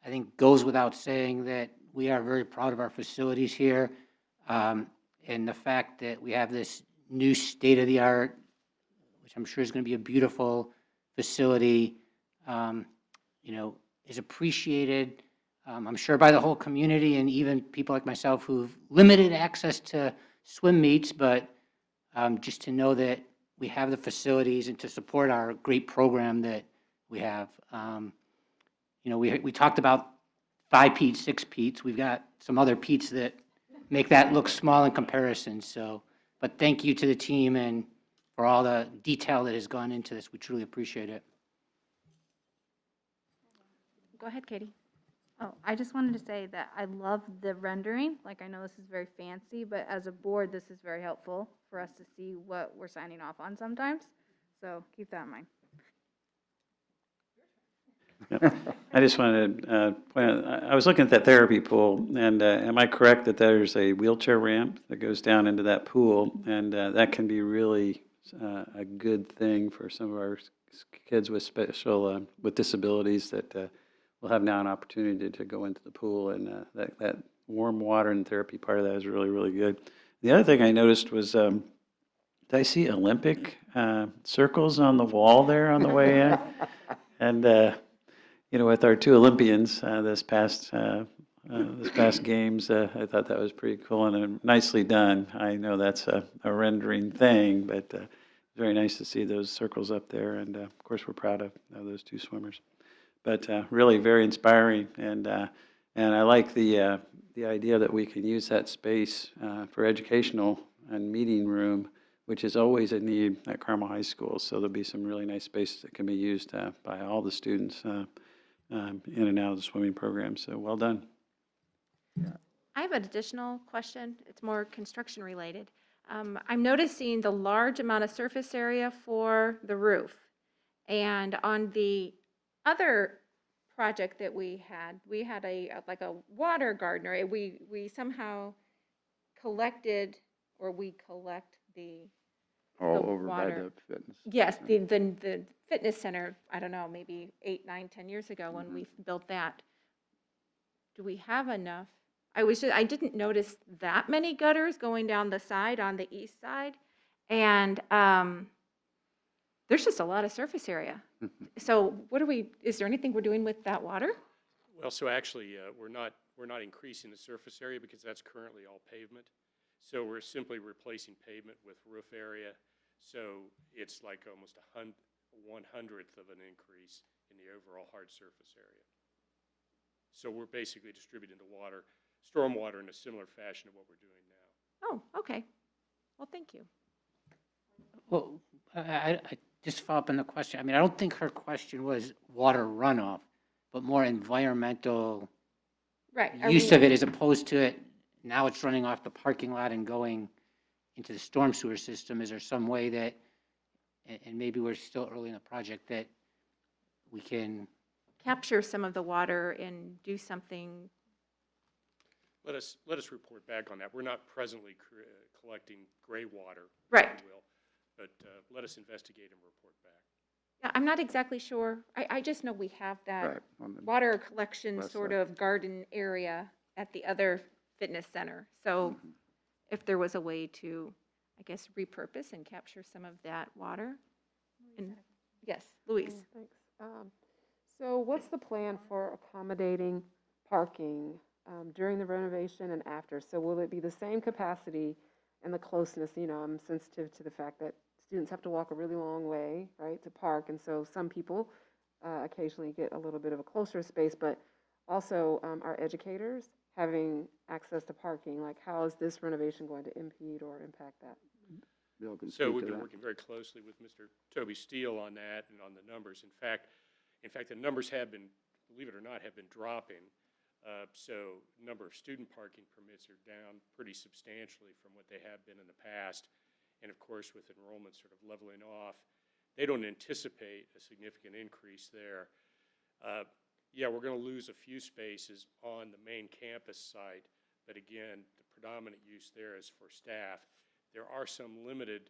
I think goes without saying that we are very proud of our facilities here. And the fact that we have this new state-of-the-art, which I'm sure is going to be a beautiful facility, is appreciated, I'm sure by the whole community and even people like myself who've limited access to swim meets, but just to know that we have the facilities and to support our great program that we have. We talked about 5 peats, 6 peats. We've got some other peats that make that look small in comparison. So, but thank you to the team and for all the detail that has gone into this. We truly appreciate it. Go ahead, Katie. Oh, I just wanted to say that I love the rendering. Like, I know this is very fancy, but as a board, this is very helpful for us to see what we're signing off on sometimes. So keep that in mind. I just wanted to point out, I was looking at that therapy pool, and am I correct that there's a wheelchair ramp that goes down into that pool? And that can be really a good thing for some of our kids with special, with disabilities that will have now an opportunity to go into the pool. And that warm water and therapy part of that is really, really good. The other thing I noticed was, did I see Olympic circles on the wall there on the way in? And with our 2 Olympians this past games, I thought that was pretty cool and nicely done. I know that's a rendering thing, but very nice to see those circles up there. And of course, we're proud of those 2 swimmers. But really very inspiring, and I like the idea that we can use that space for educational and meeting room, which is always a need at Carmel High School. So there'll be some really nice spaces that can be used by all the students in and out of the swimming program. So well done. I have an additional question. It's more construction related. I'm noticing the large amount of surface area for the roof. And on the other project that we had like a water gardener. We somehow collected, or we collect the All over by water. the fitness. Yes, the fitness center, I don't know, maybe 8, 9, 10 years ago when we built that. Do we have enough? I didn't notice that many gutters going down the side on the east side. And there's just a lot of surface area. So is there anything we're doing with that water? Well, so actually, we're not increasing the surface area because that's currently all pavement. So we're simply replacing pavement with roof area. So it's like almost 1/100th of an increase in the overall hard surface area. So we're basically distributing the water, stormwater, in a similar fashion of what we're doing now. Oh, okay. Well, thank you. Well, I just follow up on the question. I mean, I don't think her question was water runoff, but more environmental Right. use of it as opposed to it, now it's running off the parking lot and going into the storm sewer system. Is there some way that, and maybe we're still early in the project, that we can capture some of the water and do something? Let us report back on that. We're not presently collecting gray water, Right. if you will, but let us investigate and report back. Yeah, I'm not exactly sure. I just know we have that Right, on the water collection west sort side. of garden area at the other fitness center. So if there was a way to, I guess, repurpose and capture some of that water. And yes, Louise. Thanks. So what's the plan for accommodating parking during the renovation and after? So will it be the same capacity and the closeness? You know, I'm sensitive to the fact that students have to walk a really long way, right, to park. And so some people occasionally get a little bit of a closer space, but also our educators having access to parking. Like, how is this renovation going to impede or impact that? Bill can So speak we've to been that. working very closely with Mr. Toby Steele on that and on the numbers. In fact, the numbers have been, believe it or not, have been dropping. So number of student parking permits are down pretty substantially from what they have been in the past. And of course, with enrollment sort of leveling off, they don't anticipate a significant increase there. Yeah, we're going to lose a few spaces on the main campus site, but again, the predominant use there is for staff. There are some limited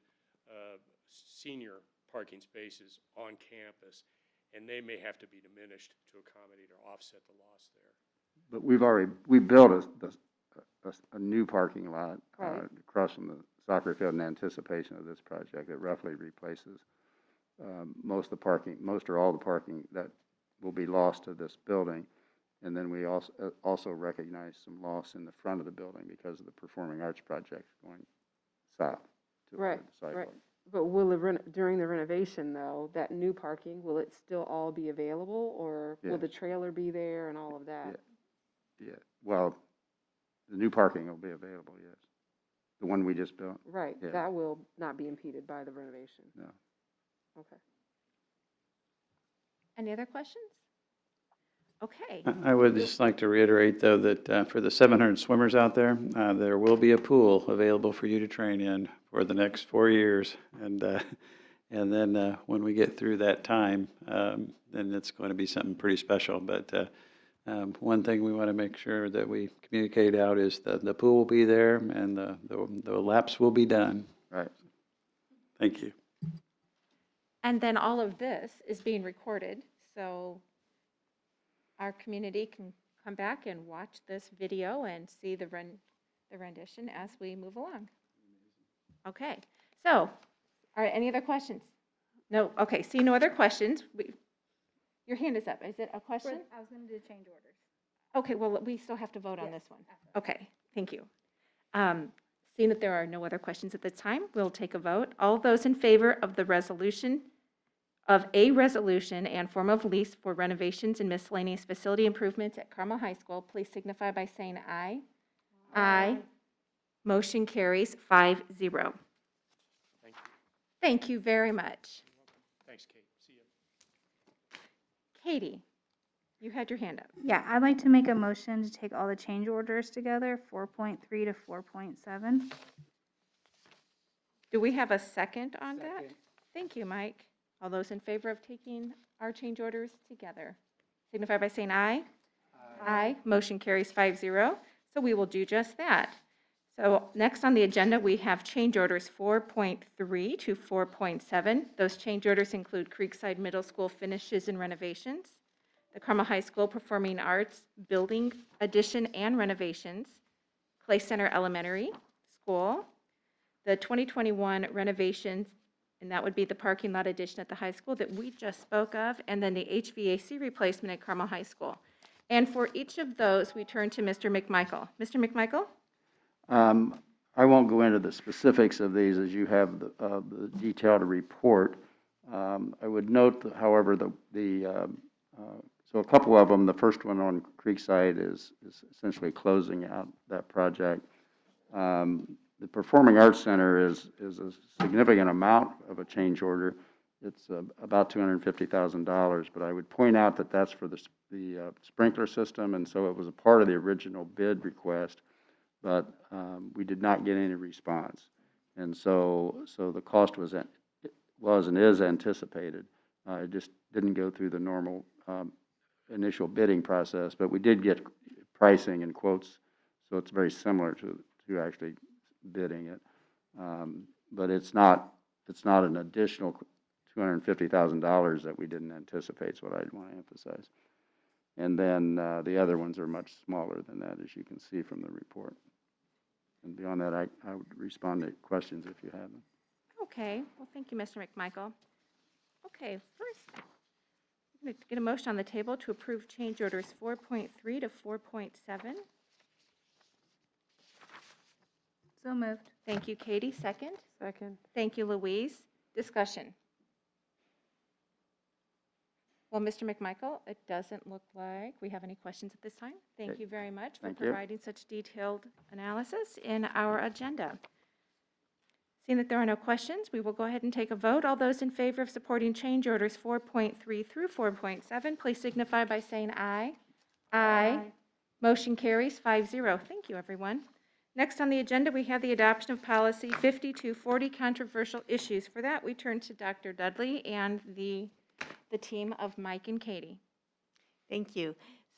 senior parking spaces on campus, and they may have to be diminished to accommodate or offset the loss there. But we built a new parking lot Right. across from the soccer field in anticipation of this project that roughly replaces most or all the parking that will be lost to this building. And then we also recognize some loss in the front of the building because of the performing arts project going south to Right, the sidewalk. right. But will during the renovation, though, that new parking, will it still all be available, or will the Yes. trailer be there and all of that? Yeah, well, the new parking will be available, yes. The one we just built? Right, Yeah. that will not be impeded by the renovation. No. Okay. Any other questions? Okay. I would just like to reiterate, though, that for the 700 swimmers out there, there will be a pool available for you to train in for the next 4 years. And then when we get through that time, then it's going to be something pretty special. But one thing we want to make sure that we communicate out is that the pool will be there and the laps will be done. Right. Thank you. And then all of this is being recorded, so our community can come back and watch this video and see the rendition as we move along. Okay, so, are any other questions? No, okay, see no other questions. Your hand is up. Is it a question? I was going to do change orders. Okay, well, we still have to vote on Yes, this one. Okay, thank you. Seeing that there are no other questions at this time, we'll take a vote. All those in favor of the resolution, of a resolution and form of lease for renovations and miscellaneous facility improvements at Carmel High School, please signify by saying aye. Aye. Motion carries 5-0. Thank you. Thank you very much. Thanks, Kate. See you. Katie, you had your hand up. Yeah, I'd like to make a motion to take all the change orders together, 4.3 to 4.7. Do we have a second on that? Thank you, Mike. All those in favor of taking our change orders together, signify by saying aye. Aye. Motion carries 5-0. So we will do just that. So next on the agenda, we have change orders 4.3 to 4.7. Those change orders include Creekside Middle School finishes and renovations, the Carmel High School Performing Arts Building addition and renovations, Clay Center Elementary School, the 2021 renovations, and that would be the parking lot addition at the high school that we just spoke of, and then the HVAC replacement at Carmel High School. And for each of those, we turn to Mr. McMichael. Mr. McMichael? I won't go into the specifics of these as you have the detailed report. I would note, however, so a couple of them, the first one on Creekside is essentially closing out that project. The Performing Arts Center is a significant amount of a change order. It's about $250,000, but I would point out that that's for the sprinkler system, and so it was a part of the original bid request, but we did not get any response. And so the cost was and is anticipated. It just didn't go through the normal initial bidding process, but we did get pricing and quotes, so it's very similar to actually bidding it. But it's not an additional $250,000 that we didn't anticipate, is what I want to emphasize. And then the other ones are much smaller than that, as you can see from the report. And beyond that, I would respond to questions if you have them. Okay, well, thank you, Mr. McMichael. Okay, first, I'm going to get a motion on the table to approve change orders 4.3 to 4.7. So moved. Thank you, Katie. Second. Second. Thank you, Louise. Discussion. Well, Mr. McMichael, it doesn't look like we have any questions at this time. Thank Okay. you very much for Thank you. providing such detailed analysis in our agenda. Seeing that there are no questions, we will go ahead and take a vote. All those in favor of supporting change orders 4.3 through 4.7, please signify by saying aye. Aye. Motion carries 5-0. Thank you, everyone. Next on the agenda, we have the adoption of policy 5240, controversial issues. For that, we turn to Dr. Dudley and the team of Mike and Katie. Thank you.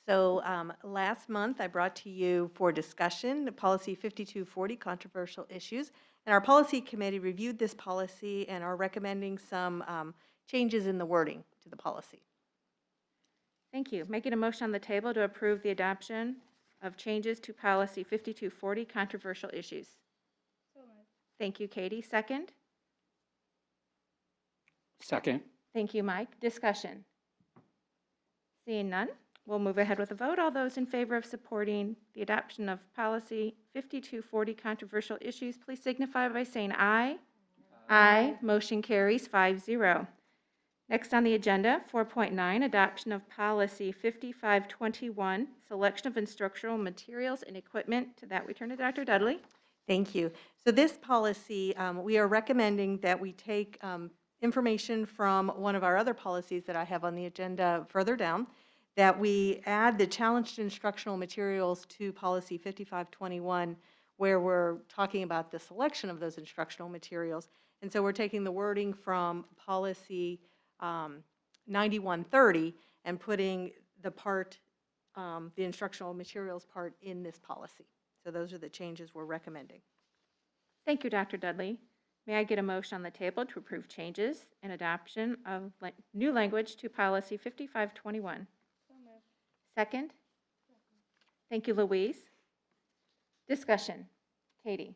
So last month, I brought to you for discussion the policy 5240, controversial issues. And our policy committee reviewed this policy and are recommending some changes in the wording to the policy. Thank you. Making a motion on the table to approve the adoption of changes to policy 5240, controversial issues. Thank you, Katie. Second. Second. Thank you, Mike. Discussion. Seeing none, we'll move ahead with a vote. All those in favor of supporting the adoption of policy 5240, controversial issues, please signify by saying aye. Aye. Motion carries 5-0. Next on the agenda, 4.9, adoption of policy 5521, selection of instructional materials and equipment. To that, we turn to Dr. Dudley. Thank you. So this policy, we are recommending that we take information from one of our other policies that I have on the agenda further down, that we add the challenged instructional materials to policy 5521, where we're talking about the selection of those instructional materials. And so we're taking the wording from policy 9130 and putting the part, the instructional materials part in this policy. So those are the changes we're recommending. Thank you, Dr. Dudley. May I get a motion on the table to approve changes and adoption of new language to policy 5521? Second? Thank you, Louise. Discussion. Katie.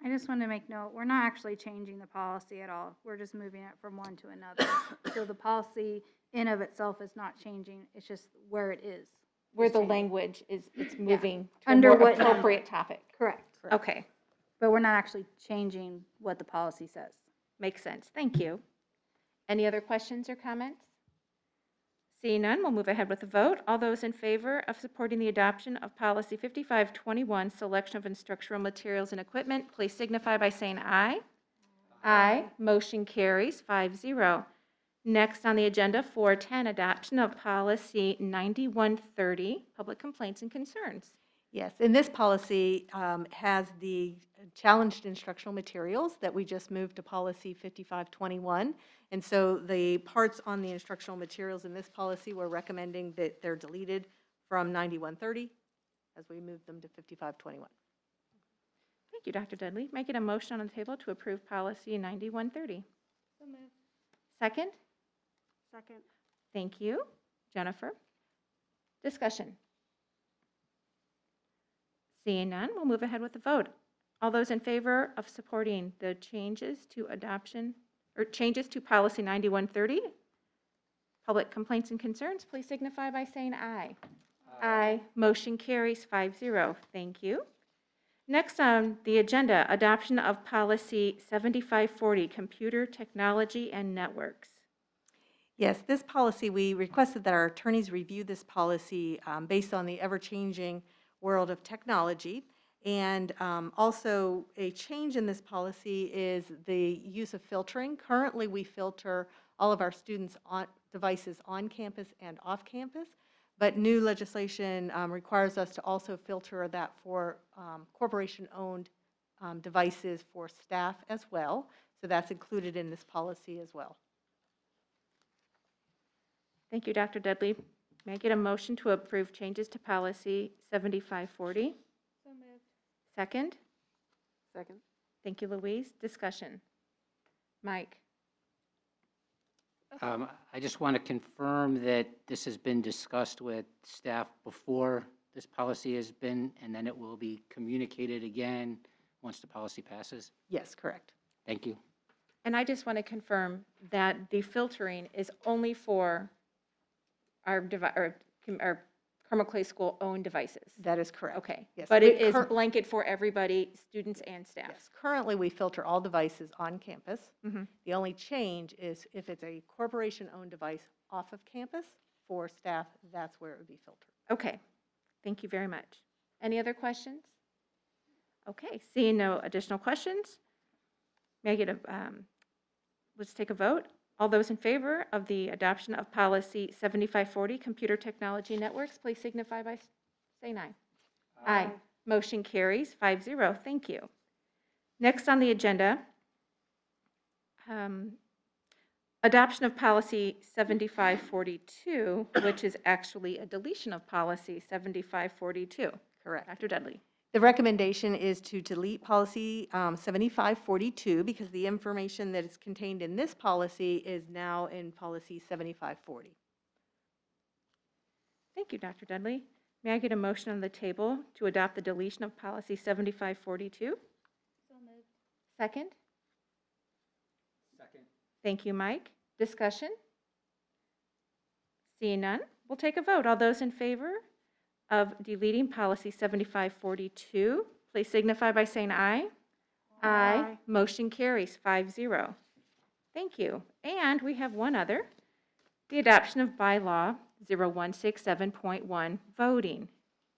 I just want to make note, we're not actually changing the policy at all. We're just moving it from one to another. So the policy in of itself is not changing, it's just where it is. Where the language is, it's moving to a Under more what number? appropriate topic. Correct. Okay, But we're not actually changing what the policy says. makes sense. Thank you. Any other questions or comments? Seeing none, we'll move ahead with the vote. All those in favor of supporting the adoption of policy 5521, selection of instructional materials and equipment, please signify by saying aye. Aye. Motion carries 5-0. Next on the agenda, 410, adoption of policy 9130, public complaints and concerns. Yes, and this policy has the challenged instructional materials that we just moved to policy 5521. And so the parts on the instructional materials in this policy, we're recommending that they're deleted from 9130 as we move them to 5521. Thank you, Dr. Dudley. Make it a motion on the table to approve policy 9130. So moved. Second? Second. Thank you. Jennifer? Discussion. Seeing none, we'll move ahead with the vote. All those in favor of supporting the changes to adoption, or changes to policy 9130, public complaints and concerns, please signify by saying aye. Aye. Motion carries 5-0. Thank you. Next on the agenda, adoption of policy 7540, computer technology and networks. Yes, this policy, we requested that our attorneys review this policy based on the ever-changing world of technology. And also a change in this policy is the use of filtering. Currently, we filter all of our students' devices on campus and off campus, but new legislation requires us to also filter that for corporation-owned devices for staff as well. So that's included in this policy as well. Thank you, Dr. Dudley. May I get a motion to approve changes to policy 7540? So moved. Second? Second. Thank you, Louise. Discussion. Mike? I just want to confirm that this has been discussed with staff before this policy has been, and then it will be communicated again once the policy passes. Yes, correct. Thank you. And I just want to confirm that the filtering is only for our Carmel Clay School owned devices. That is correct. Okay. Yes, But we it is cur- blanket for everybody, students and staff. Yes, currently we filter all devices on campus. Mhm. The only change is if it's a corporation-owned device off of campus for staff, that's where it would be filtered. Okay. Thank you very much. Any other questions? Okay, seeing no additional questions, may I get a, let's take a vote. All those in favor of the adoption of policy 7540, computer technology networks, please signify by saying aye. Aye. Motion carries 5-0. Thank you. Next on the agenda, adoption of policy 7542, which is actually a deletion of policy 7542. Correct. Dr. Dudley. The recommendation is to delete policy 7542 because the information that is contained in this policy is now in policy 7540. Thank you, Dr. Dudley. May I get a motion on the table to adopt the deletion of policy 7542? So moved. Second? Second. Thank you, Mike. Discussion? Seeing none, we'll take a vote. All those in favor of deleting policy 7542, please signify by saying aye. Aye. Motion carries 5-0. Thank you. And we have one other, the adoption of bylaw 0167.1, voting.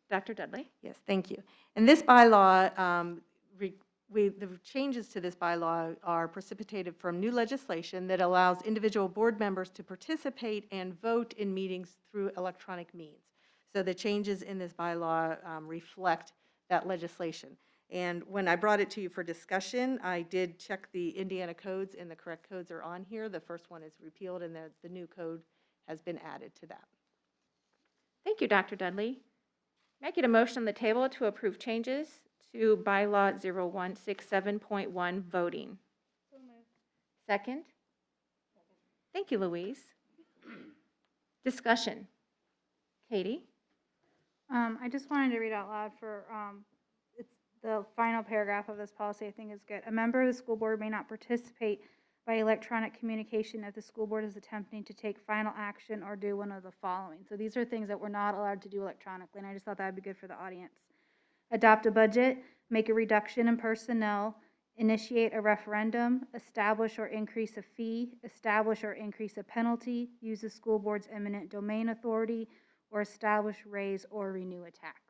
Dr. Dudley? Yes, thank you. And this bylaw, the changes to this bylaw are precipitated from new legislation that allows individual board members to participate and vote in meetings through electronic means. So the changes in this bylaw reflect that legislation. And when I brought it to you for discussion, I did check the Indiana codes, and the correct codes are on here. The first one is repealed, and the new code has been added to that. Thank you, Dr. Dudley. May I get a motion on the table to approve changes to bylaw 0167.1, voting? So moved. Second? Thank you, Louise. Discussion. Katie? I just wanted to read out loud for, it's the final paragraph of this policy I think is good. A member of the school board may not participate by electronic communication if the school board is attempting to take final action or do one of the following. So these are things that we're not allowed to do electronically, and I just thought that would be good for the audience. Adopt a budget, make a reduction in personnel, initiate a referendum, establish or increase a fee, establish or increase a penalty, use the school board's eminent domain authority, or establish, raise, or renew a tax.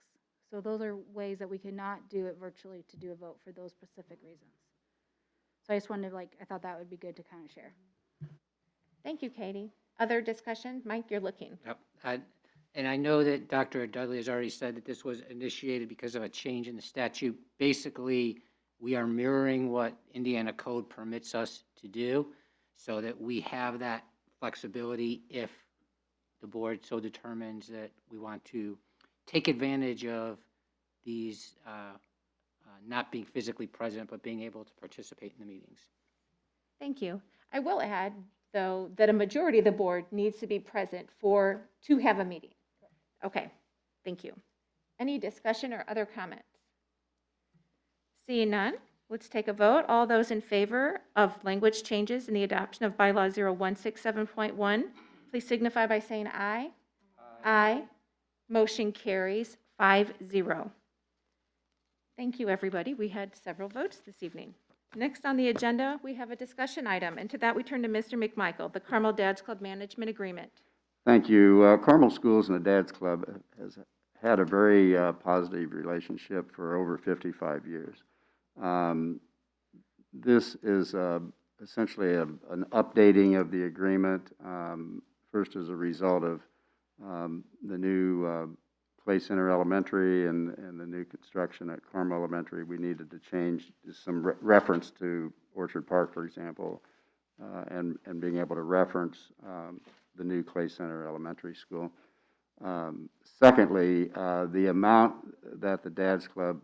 So those are ways that we cannot do it virtually to do a vote for those specific reasons. So I just wanted to, I thought that would be good to kind of share. Thank you, Katie. Other discussion? Mike, you're looking. Yep. And I know that Dr. Dudley has already said that this was initiated because of a change in the statute. Basically, we are mirroring what Indiana code permits us to do so that we have that flexibility if the board so determines that we want to take advantage of these not being physically present, but being able to participate in the meetings. Thank you. I will add, though, that a majority of the board needs to be present to have a meeting. Okay, thank you. Any discussion or other comments? Seeing none, let's take a vote. All those in favor of language changes in the adoption of bylaw 0167.1, please signify by saying aye. Aye. Motion carries 5-0. Thank you, everybody. We had several votes this evening. Next on the agenda, we have a discussion item, and to that we turn to Mr. McMichael, the Carmel Dads Club Management Agreement. Thank you. Carmel Schools and the Dads Club has had a very positive relationship for over 55 years. This is essentially an updating of the agreement, first as a result of the new Clay Center Elementary and the new construction at Carmel Elementary. We needed to change some reference to Orchard Park, for example, and being able to reference the new Clay Center Elementary School. Secondly, the amount that the Dads Club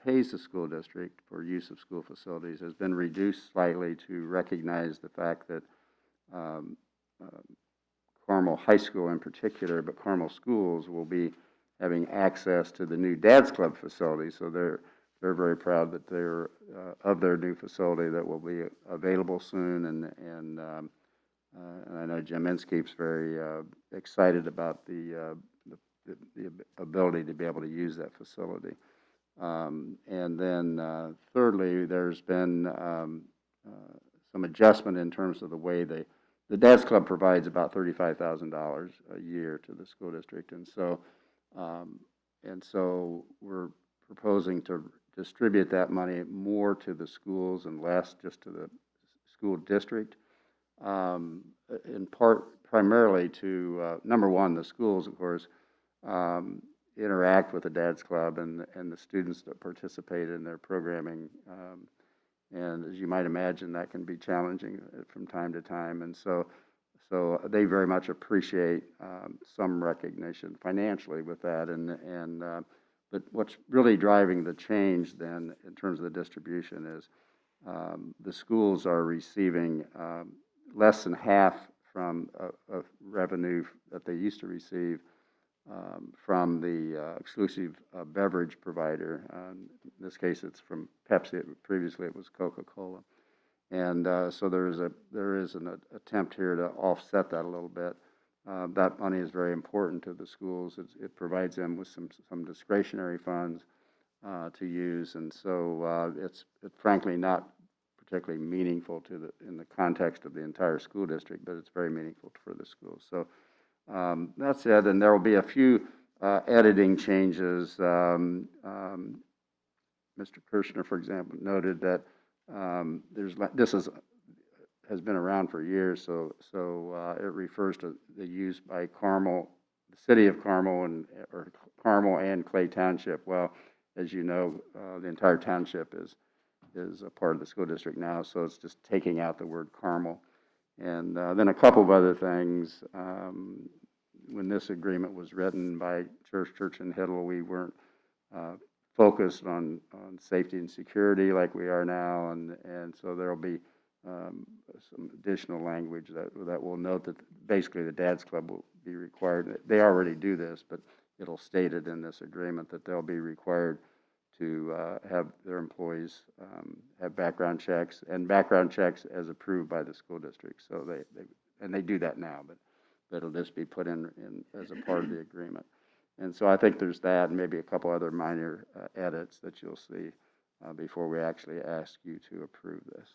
pays the school district for use of school facilities has been reduced slightly to recognize the fact that Carmel High School in particular, but Carmel schools will be having access to the new Dad's Club facility. So they're very proud that they're of their new facility that will be available soon, and I know Jim Inskeep's very excited about the ability to be able to use that facility. And then thirdly, there's been some adjustment in terms of the way the Dad's Club provides about $35,000 a year to the school district, and so we're proposing to distribute that money more to the schools and less just to the school district. In part, primarily to number one, the schools, of course, interact with the Dad's Club and the students that participate in their programming. And as you might imagine, that can be challenging from time to time. And so they very much appreciate some recognition financially with that. But what's really driving the change then in terms of the distribution is the schools are receiving less than half from revenue that they used to receive from the exclusive beverage provider. In this case, it's from Pepsi. Previously, it was Coca-Cola. And so there is an attempt here to offset that a little bit. That money is very important to the schools. It provides them with some discretionary funds to use, and so it's frankly not particularly meaningful in the context of the entire school district, but it's very meaningful for the schools. So that's it, and there will be a few editing changes. Mr. Kirshner, for example, noted that this has been around for years, so it refers to the use by Carmel, the city of Carmel, or Carmel and Clay Township. Well, as you know, the entire township is a part of the school district now, so it's just taking out the word Carmel. And then a couple of other things. When this agreement was written by Church and Hiddle, we weren't focused on safety and security like we are now, and so there will be some additional language that will note that basically the Dad's Club will be required. They already do this, but it'll state it in this agreement that they'll be required to have their employees have background checks as approved by the school district. So they do that now, but it'll just be put in as a part of the agreement. And so I think there's that, and maybe a couple other minor edits that you'll see before we actually ask you to approve this.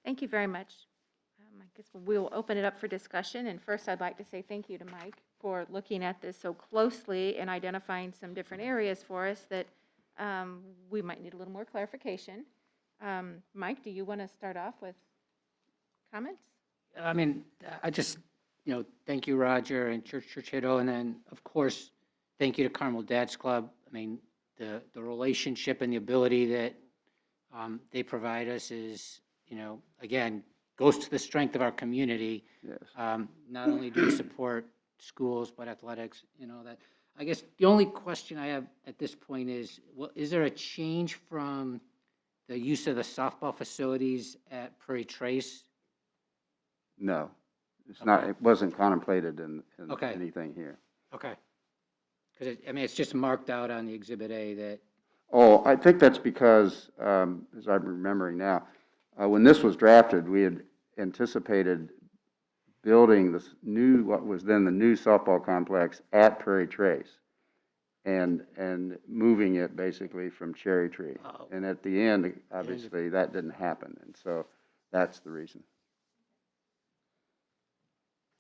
Thank you very much. I guess we'll open it up for discussion. And first, I'd like to say thank you to Mike for looking at this so closely and identifying some different areas for us that we might need a little more clarification. Mike, do you want to start off with comments? I mean, I just, thank you, Roger, and Church Hiddle, and then, of course, thank you to Carmel Dad's Club. I mean, the relationship and the ability that they provide us is, again, goes to the strength of our community. Yes. Not only do we support schools, but athletics, that. I guess the only question I have at this point is, is there a change from the use of the softball facilities at Prairie Trace? No, it's Okay. not. It wasn't contemplated in Okay. anything here. Okay. Because, it's just marked out on the Exhibit A that. Oh, I think that's because, as I'm remembering now, when this was drafted, we had anticipated building what was then the new softball complex at Prairie Trace, and moving it basically from Cherry Tree. Oh. And at the end, obviously, that didn't happen, and so that's the reason.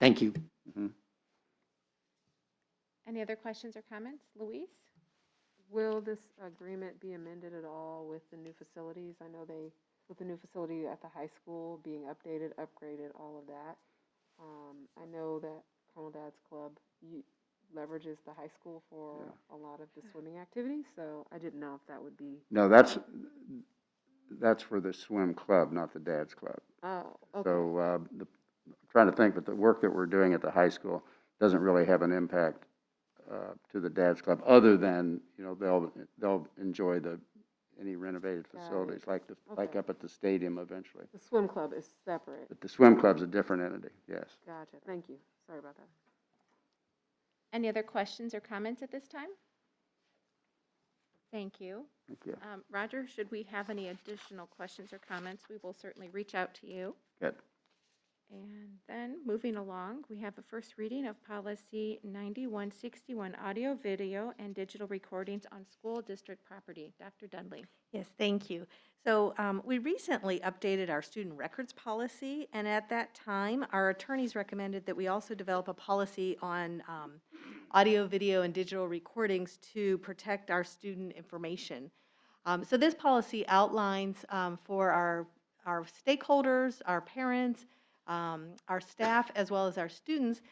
Thank you. Mm-hmm. Any other questions or comments? Louise? Will this agreement be amended at all with the new facilities? I know with the new facility at the high school being updated, upgraded, all of that. I know that Carmel Dad's Club leverages the high school for a lot of the swimming activities, so I didn't know if that would be. No, that's for the swim club, not the Dad's Club. Oh, okay. So trying to think, but the work that we're doing at the high school doesn't really have an impact to the Dad's Club, other than they'll enjoy the any renovated Got it. facilities, like like Okay. up at the stadium eventually. The swim club is separate. But the swim club's a different entity, yes. Gotcha, thank you. Sorry about that. Any other questions or comments at this time? Thank you. Thank you. Roger, should we have any additional questions or comments, we will certainly reach out to you. Good. And then, moving along, we have a first reading of policy 9161, audio, video, and digital recordings on school district property. Dr. Dudley. Yes, thank you. So we recently updated our student records policy, and at that time, our attorneys recommended that we also develop a policy on audio, video, and digital recordings to protect our student information. So this policy outlines for our stakeholders, our parents, our staff, as well as our students,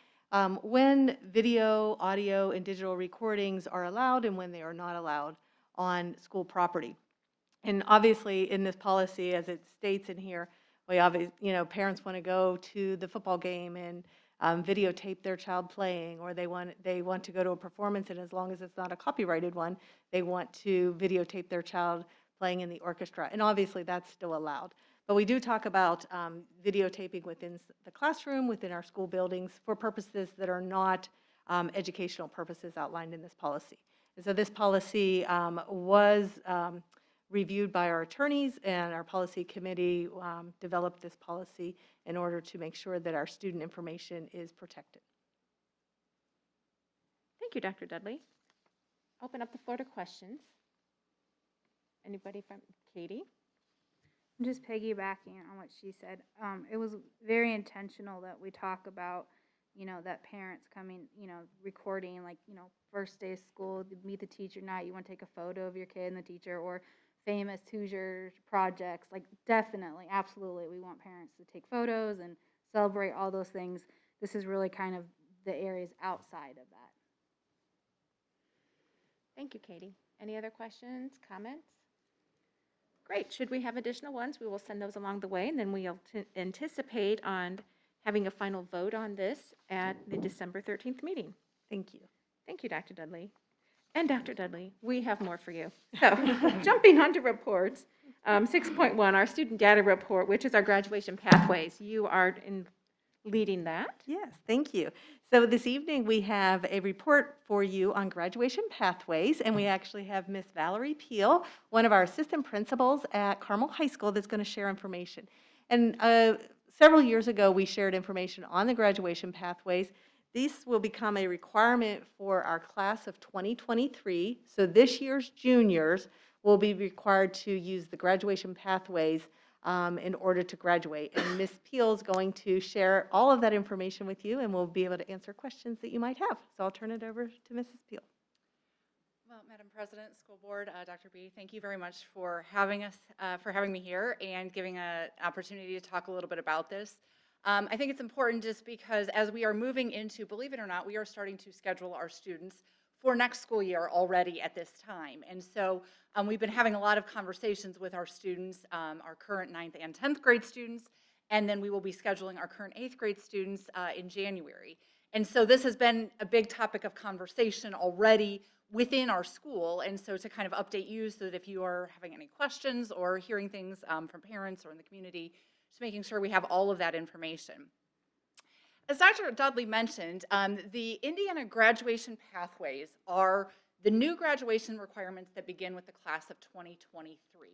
when video, audio, and digital recordings are allowed and when they are not allowed on school property. And obviously, in this policy, as it states in here, parents want to go to the football game and videotape their child playing, or they want to go to a performance, and as long as it's not a copyrighted one, they want to videotape their child playing in the orchestra. And obviously, that's still allowed. But we do talk about videotaping within the classroom, within our school buildings, for purposes that are not educational purposes outlined in this policy. And so this policy was reviewed by our attorneys, and our policy committee developed this policy in order to make sure that our student information is protected. Thank you, Dr. Dudley. Open up the floor to questions. Anybody from Katie? I'm just piggybacking on what she said. It was very intentional that we talk about, that parents coming, recording, like, first day of school, meet the teacher night, you want to take a photo of your kid and the teacher, or famous Hoosier projects. Like, definitely, absolutely, we want parents to take photos and celebrate all those things. This is really kind of the areas outside of that. Thank you, Katie. Any other questions, comments? Great. Should we have additional ones, we will send those along the way, and then we'll anticipate on having a final vote on this at the December 13th meeting. Thank you. Thank you, Dr. Dudley. And Dr. Dudley, we have more for you. So, jumping onto reports, 6.1, our student data report, which is our graduation pathways. You are leading that. Yes, thank you. So this evening we have a report for you on graduation pathways, and we actually have Miss Valerie Peel, one of our assistant principals at Carmel High School, that's going to share information. And several years ago we shared information on the graduation pathways. These will become a requirement for our class of 2023. So this year's juniors will be required to use the graduation pathways in order to graduate. And Ms. Peel is going to share all of that information with you, and we'll be able to answer questions that you might have. So I'll turn it over to Mrs. Peel. Well, Madam President, School Board, Dr. B, thank you very much for having me here and giving an opportunity to talk a little bit about this. I think it's important just because as we are moving into, believe it or not, we are starting to schedule our students for next school year already at this time. And so we've been having a lot of conversations with our students, our current 9th and 10th grade students, and then we will be scheduling our current 8th grade students in January. And so this has been a big topic of conversation already within our school, and so to kind of update you so that if you are having any questions or hearing things from parents or in the community, just making sure we have all of that information. As Dr. Dudley mentioned, the Indiana graduation pathways are the new graduation requirements that begin with the class of 2023.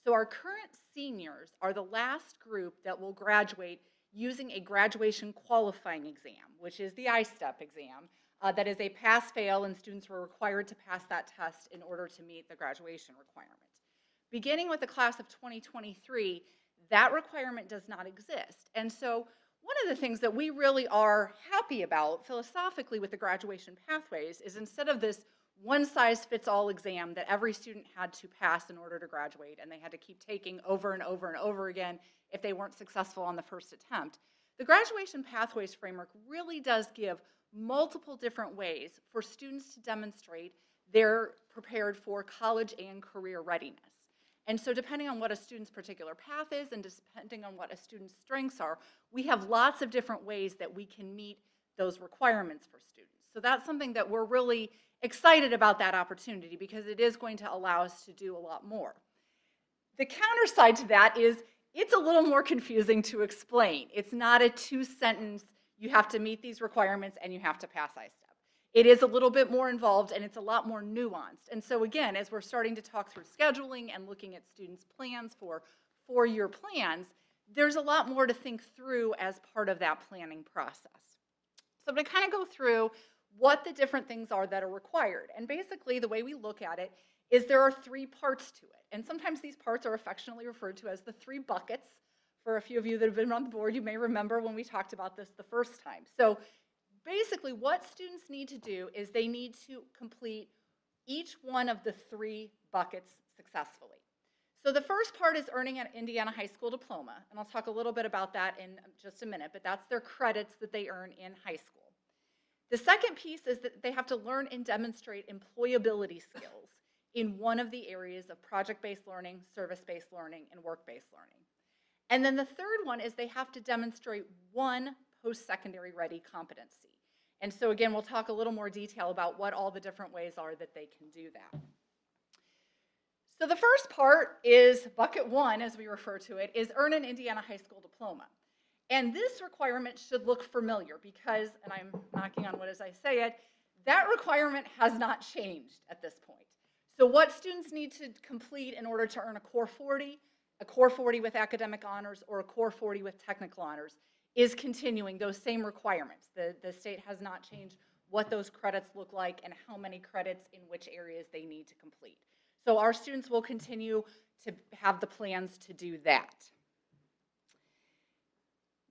So our current seniors are the last group that will graduate using a graduation qualifying exam, which is the I-STEP exam. That is a pass-fail, and students were required to pass that test in order to meet the graduation requirement. Beginning with the class of 2023, that requirement does not exist. And so one of the things that we really are happy about philosophically with the graduation pathways is instead of this one-size-fits-all exam that every student had to pass in order to graduate and they had to keep taking over and over and over again if they weren't successful on the first attempt, the graduation pathways framework really does give multiple different ways for students to demonstrate they're prepared for college and career readiness. And so depending on what a student's particular path is and depending on what a student's strengths are, we have lots of different ways that we can meet those requirements for students. So that's something that we're really excited about, that opportunity, because it is going to allow us to do a lot more. The counter side to that is it's a little more confusing to explain. It's not a 2-sentence, you have to meet these requirements and you have to pass ISTEP. It is a little bit more involved and it's a lot more nuanced. And so again, as we're starting to talk through scheduling and looking at students' plans for 4-year plans, there's a lot more to think through as part of that planning process. So I'm going to kind of go through what the different things are that are required. And basically the way we look at it is there are 3 parts to it. And sometimes these parts are affectionately referred to as the 3 buckets. For a few of you that have been on the board, you may remember when we talked about this the first time. So basically what students need to do is they need to complete each one of the 3 buckets successfully. So the first part is earning an Indiana high school diploma, and I'll talk a little bit about that in just a minute, but that's their credits that they earn in high school. The second piece is that they have to learn and demonstrate employability skills in one of the areas of project-based learning, service-based learning, and work-based learning. And then the third one is they have to demonstrate one post-secondary ready competency. And so again, we'll talk a little more detail about what all the different ways are that they can do that. So the first part is bucket 1, as we refer to it, is earn an Indiana high school diploma. And this requirement should look familiar because, and I'm knocking on wood as I say it, that requirement has not changed at this point. So what students need to complete in order to earn a core 40 with academic honors, or a core 40 with technical honors, is continuing those same requirements. The state has not changed what those credits look like and how many credits in which areas they need to complete. So our students will continue to have the plans to do that.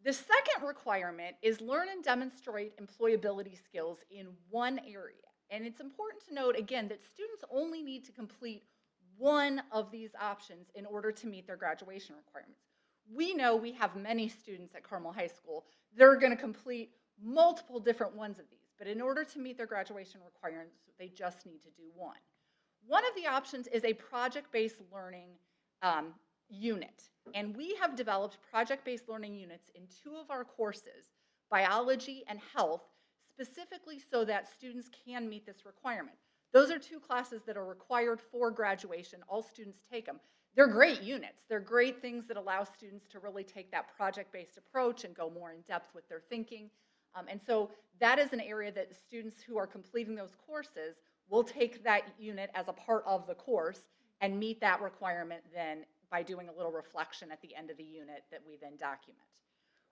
The second requirement is learn and demonstrate employability skills in one area. And it's important to note, again, that students only need to complete one of these options in order to meet their graduation requirements. We know we have many students at Carmel High School that are going to complete multiple different ones of these, but in order to meet their graduation requirements, they just need to do one. One of the options is a project-based learning unit, and we have developed project-based learning units in 2 of our courses, biology and health, specifically so that students can meet this requirement. Those are 2 classes that are required for graduation. All students take them. They're great units. They're great things that allow students to really take that project-based approach and go more in depth with their thinking. And so that is an area that students who are completing those courses will take that unit as a part of the course and meet that requirement then by doing a little reflection at the end of the unit that we then document.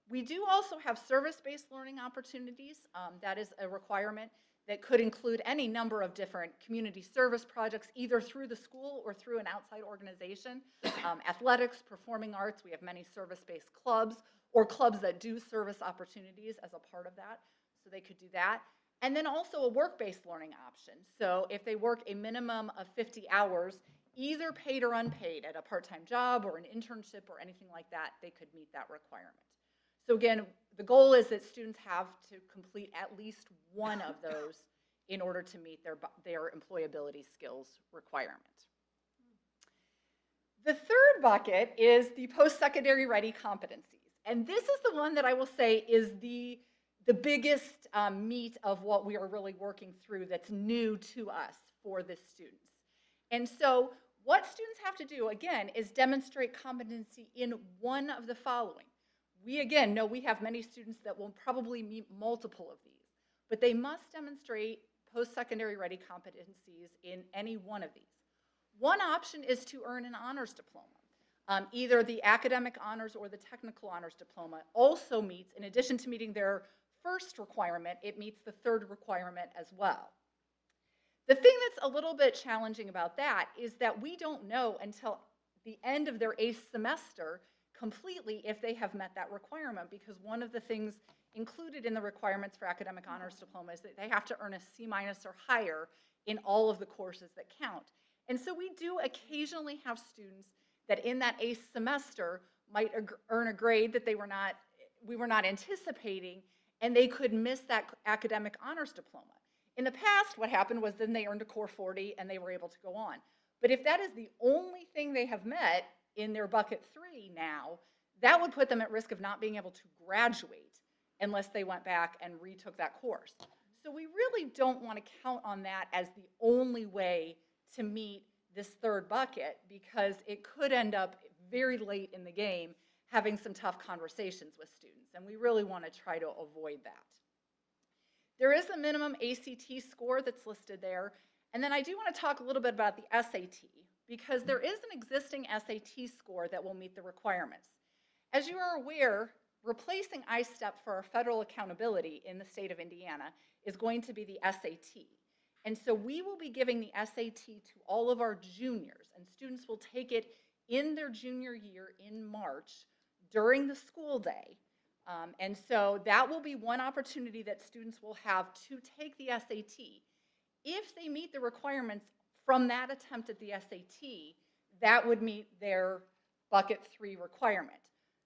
We do also have service-based learning opportunities. That is a requirement that could include any number of different community service projects, either through the school or through an outside organization. Athletics, performing arts, we have many service-based clubs or clubs that do service opportunities as a part of that, so they could do that. And then also a work-based learning option. So if they work a minimum of 50 hours, either paid or unpaid at a part-time job or an internship or anything like that, they could meet that requirement. So again, the goal is that students have to complete at least one of those in order to meet their employability skills requirement. The third bucket is the post-secondary ready competencies. And this is the one that I will say is the biggest meat of what we are really working through that's new to us for the students. And so what students have to do, again, is demonstrate competency in one of the following. We, again, know we have many students that will probably meet multiple of these, but they must demonstrate post-secondary ready competencies in any one of these. One option is to earn an honors diploma. Either the academic honors or the technical honors diploma also meets, in addition to meeting their first requirement, it meets the third requirement as well. The thing that's a little bit challenging about that is that we don't know until the end of their 8th semester completely if they have met that requirement, because one of the things included in the requirements for academic honors diploma is that they have to earn a C- or higher in all of the courses that count. And so we do occasionally have students that in that 8th semester might earn a grade that we were not anticipating, and they could miss that academic honors diploma. In the past, what happened was then they earned a core 40 and they were able to go on. But if that is the only thing they have met in their bucket 3 now, that would put them at risk of not being able to graduate unless they went back and retook that course. So we really don't want to count on that as the only way to meet this third bucket because it could end up very late in the game having some tough conversations with students, and we really want to try to avoid that. There is a minimum ACT score that's listed there, and then I do want to talk a little bit about the SAT, because there is an existing SAT score that will meet the requirements. As you are aware, replacing ISTEP for our federal accountability in the state of Indiana is going to be the SAT. And so we will be giving the SAT to all of our juniors, and students will take it in their junior year in March during the school day. And so that will be one opportunity that students will have to take the SAT. If they meet the requirements from that attempt at the SAT, that would meet their bucket 3 requirement.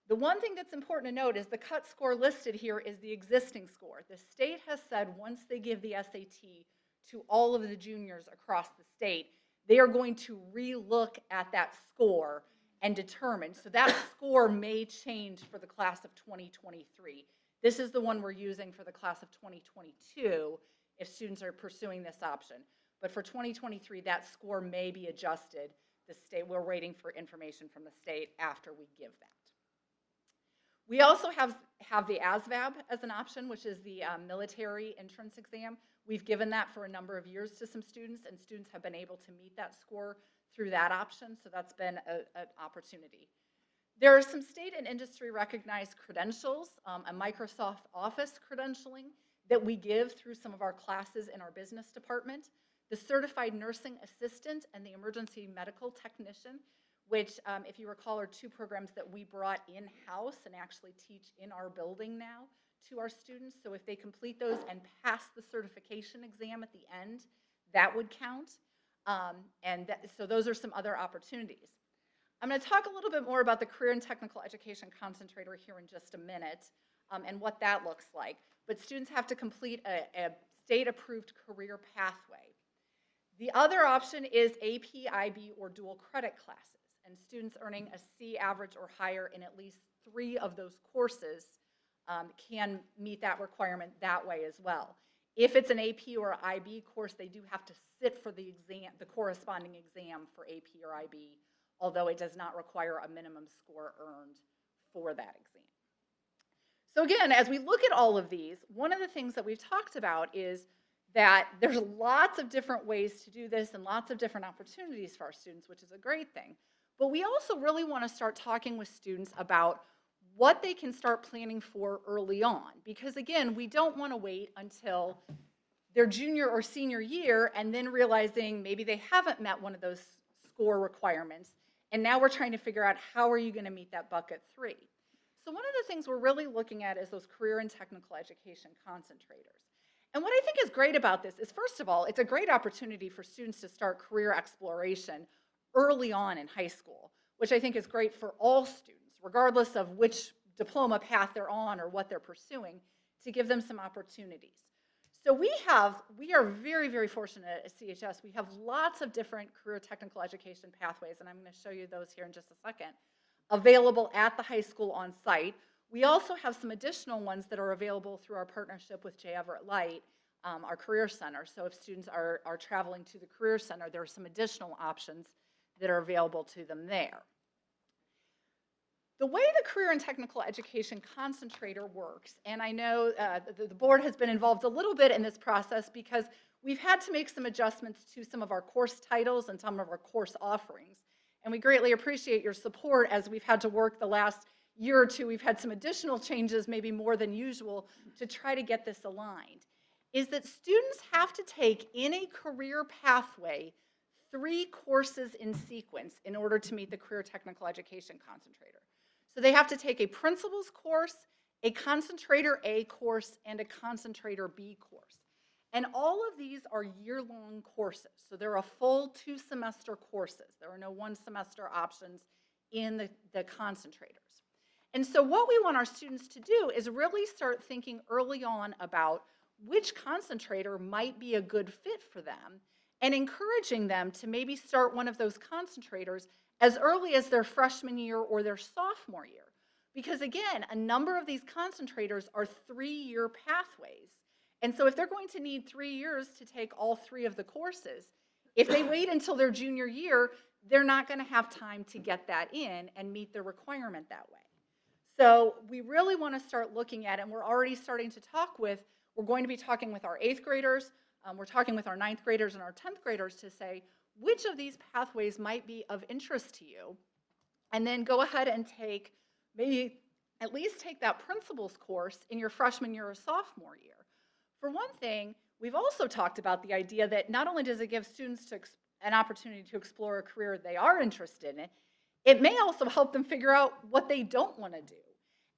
The one thing that's important to note is the cut score listed here is the existing score. The state has said once they give the SAT to all of the juniors across the state, they are going to re-look at that score and determine. So that score may change for the class of 2023. This is the one we're using for the class of 2022 if students are pursuing this option. But for 2023, that score may be adjusted. The state, we're waiting for information from the state after we give that. We also have the ASVAB as an option, which is the military entrance exam. We've given that for a number of years to some students, and students have been able to meet that score through that option, so that's been an opportunity. There are some state and industry recognized credentials, a Microsoft Office credentialing that we give through some of our classes in our business department, the certified nursing assistant and the emergency medical technician, which, if you recall, are 2 programs that we brought in-house and actually teach in our building now to our students. So if they complete those and pass the certification exam at the end, that would count. So those are some other opportunities. I'm going to talk a little bit more about the Career and Technical Education Concentrator here in just a minute and what that looks like. But students have to complete a state-approved career pathway. The other option is AP, IB, or dual credit classes. And students earning a C average or higher in at least 3 of those courses can meet that requirement that way as well. If it's an AP or IB course, they do have to sit for the exam, the corresponding exam for AP or IB, although it does not require a minimum score earned for that exam. So again, as we look at all of these, one of the things that we've talked about is that there's lots of different ways to do this and lots of different opportunities for our students, which is a great thing. But we also really want to start talking with students about what they can start planning for early on. Because again, we don't want to wait until their junior or senior year and then realizing maybe they haven't met one of those score requirements. And now we're trying to figure out how are you going to meet that bucket 3. So one of the things we're really looking at is those career and technical education concentrators. And what I think is great about this is, first of all, it's a great opportunity for students to start career exploration early on in high school, which I think is great for all students, regardless of which diploma path they're on or what they're pursuing, to give them some opportunities. So we are very, very fortunate at CHS. We have lots of different career technical education pathways, and I'm going to show you those here in just a second, available at the high school on site. We also have some additional ones that are available through our partnership with J. Everett Light, our career center. So if students are traveling to the career center, there are some additional options that are available to them there. The way the Career and Technical Education Concentrator works, and I know the board has been involved a little bit in this process because we've had to make some adjustments to some of our course titles and some of our course offerings. And we greatly appreciate your support as we've had to work the last year or two. We've had some additional changes, maybe more than usual, to try to get this aligned. Is that students have to take in a career pathway 3 courses in sequence in order to meet the Career Technical Education Concentrator. So they have to take a Principles course, a Concentrator A course, and a Concentrator B course. And all of these are year-long courses. So they're a full 2-semester courses. There are no 1-semester options in the concentrators. And so what we want our students to do is really start thinking early on about which concentrator might be a good fit for them and encouraging them to maybe start one of those concentrators as early as their freshman year or their sophomore year. Because again, a number of these concentrators are 3-year pathways. And so if they're going to need 3 years to take all 3 of the courses, If they wait until their junior year, they're not going to have time to get that in and meet the requirement that way. So we really want to start looking at it, and we're already starting to we're going to be talking with our 8th graders, we're talking with our 9th graders and our 10th graders to say, which of these pathways might be of interest to you? And then go ahead and maybe at least take that principal's course in your freshman year or sophomore year. For one thing, we've also talked about the idea that not only does it give students an opportunity to explore a career they are interested in, it may also help them figure out what they don't want to do.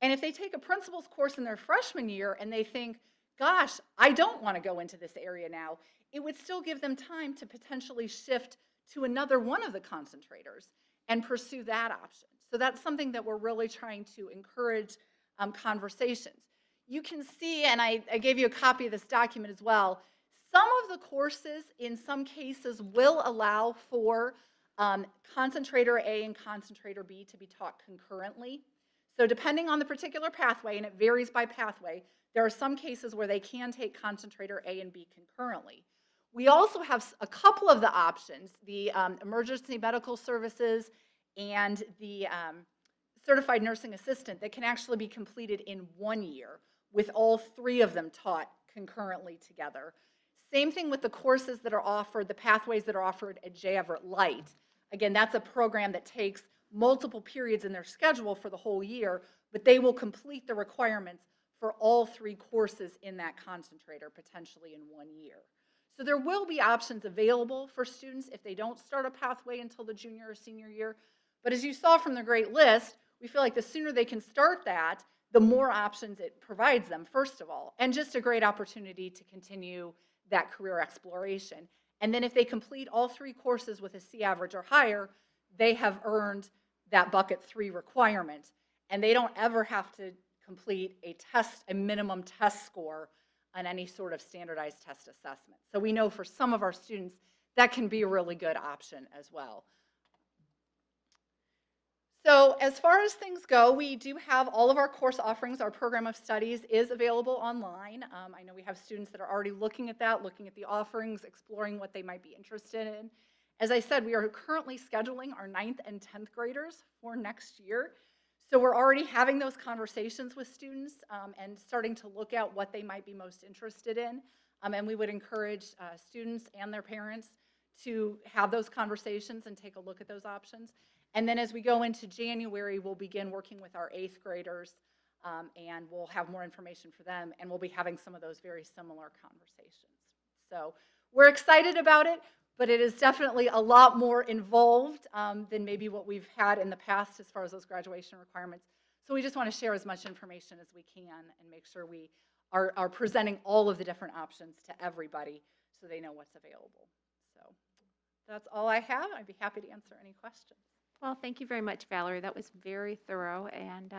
And if they take a principal's course in their freshman year and they think, gosh, I don't want to go into this area now, it would still give them time to potentially shift to another one of the concentrators and pursue that option. So that's something that we're really trying to encourage conversations. You can see, and I gave you a copy of this document as well, some of the courses in some cases will allow for concentrator A and concentrator B to be taught concurrently. So depending on the particular pathway, and it varies by pathway, there are some cases where they can take concentrator A and B concurrently. We also have a couple of the options, the emergency medical services and the certified nursing assistant, that can actually be completed in 1 year with all 3 of them taught concurrently together. Same thing with the courses that are offered, the pathways that are offered at J. Everett Light. Again, that's a program that takes multiple periods in their schedule for the whole year, but they will complete the requirements for all 3 courses in that concentrator, potentially in 1 year. So there will be options available for students if they don't start a pathway until the junior or senior year. But as you saw from the great list, we feel like the sooner they can start that, the more options it provides them, first of all, and just a great opportunity to continue that career exploration. And then if they complete all 3 courses with a C average or higher, they have earned that bucket 3 requirement, and they don't ever have to complete a minimum test score on any sort of standardized test assessment. So we know for some of our students that can be a really good option as well. So as far as things go, we do have all of our course offerings. Our program of studies is available online. I know we have students that are already looking at that, looking at the offerings, exploring what they might be interested in. As I said, we are currently scheduling our 9th and 10th graders for next year. So we're already having those conversations with students and starting to look at what they might be most interested in. And we would encourage students and their parents to have those conversations and take a look at those options. And then as we go into January, we'll begin working with our 8th graders and we'll have more information for them, and we'll be having some of those very similar conversations. So we're excited about it, but it is definitely a lot more involved than maybe what we've had in the past as far as those graduation requirements. So we just want to share as much information as we can and make sure we are presenting all of the different options to everybody so they know what's available. So that's all I have. I'd be happy to answer any questions. Well, thank you very much, Valerie. That was very thorough, and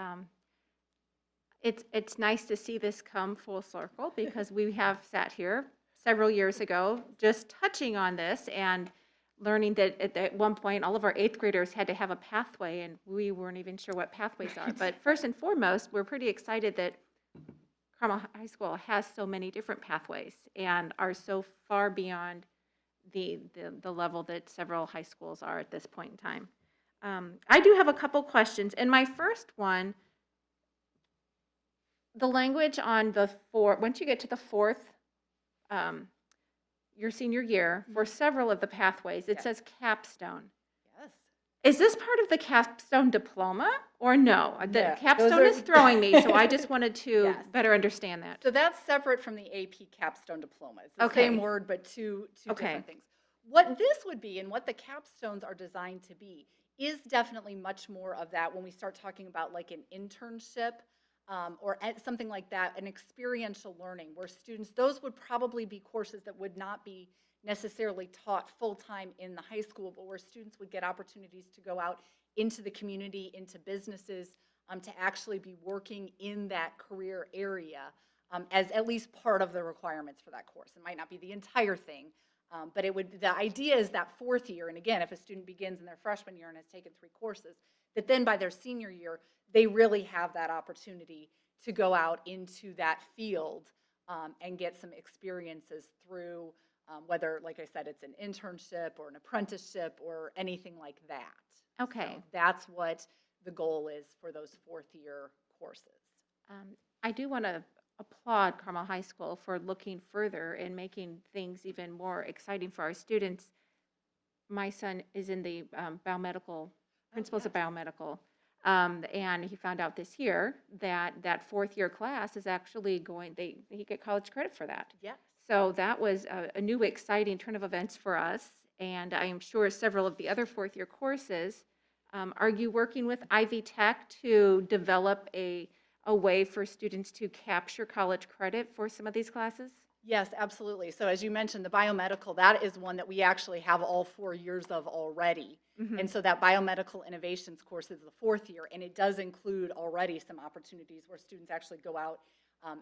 it's nice to see this come full circle because we have sat here several years ago just touching on this and learning that at one point all of our 8th graders had to have a pathway, and we weren't even sure what pathways are. But first and foremost, we're pretty excited that Carmel High School has so many different pathways and are so far beyond the level that several high schools are at this point in time. I do have a couple questions, and my first one, the language on once you get to the 4th, your senior year, for several of the pathways, it says capstone. Yes. Is this part of the capstone diploma or no? The No, capstone is throwing me, so I just wanted to Yes. better understand that. So that's separate from the AP capstone diploma. It's the Okay. same word, but two Okay. different things. What this would be and what the capstones are designed to be is definitely much more of that when we start talking about like an internship or something like that, an experiential learning where students, those would probably be courses that would not be necessarily taught full-time in the high school, but where students would get opportunities to go out into the community, into businesses, to actually be working in that career area as at least part of the requirements for that course. It might not be the entire thing, but the idea is that 4th year, and again, if a student begins in their freshman year and has taken 3 courses, that then by their senior year, they really have that opportunity to go out into that field and get some experiences through whether, like I said, it's an internship or an apprenticeship or anything like that. Okay. So that's what the goal is for those fourth-year courses. I do want to applaud Carmel High School for looking further and making things even more exciting for our students. My son is in the biomedical, principles of biomedical, and he found out this year that that fourth-year class is actually he get college credit for that. Yes. So that was a new exciting turn of events for us, and I am sure several of the other fourth-year courses. Are you working with Ivy Tech to develop a way for students to capture college credit for some of these classes? Yes, absolutely. So as you mentioned, the biomedical, that is one that we actually have all 4 years of already. And so that biomedical innovations course is the fourth year, and it does include already some opportunities where students actually go out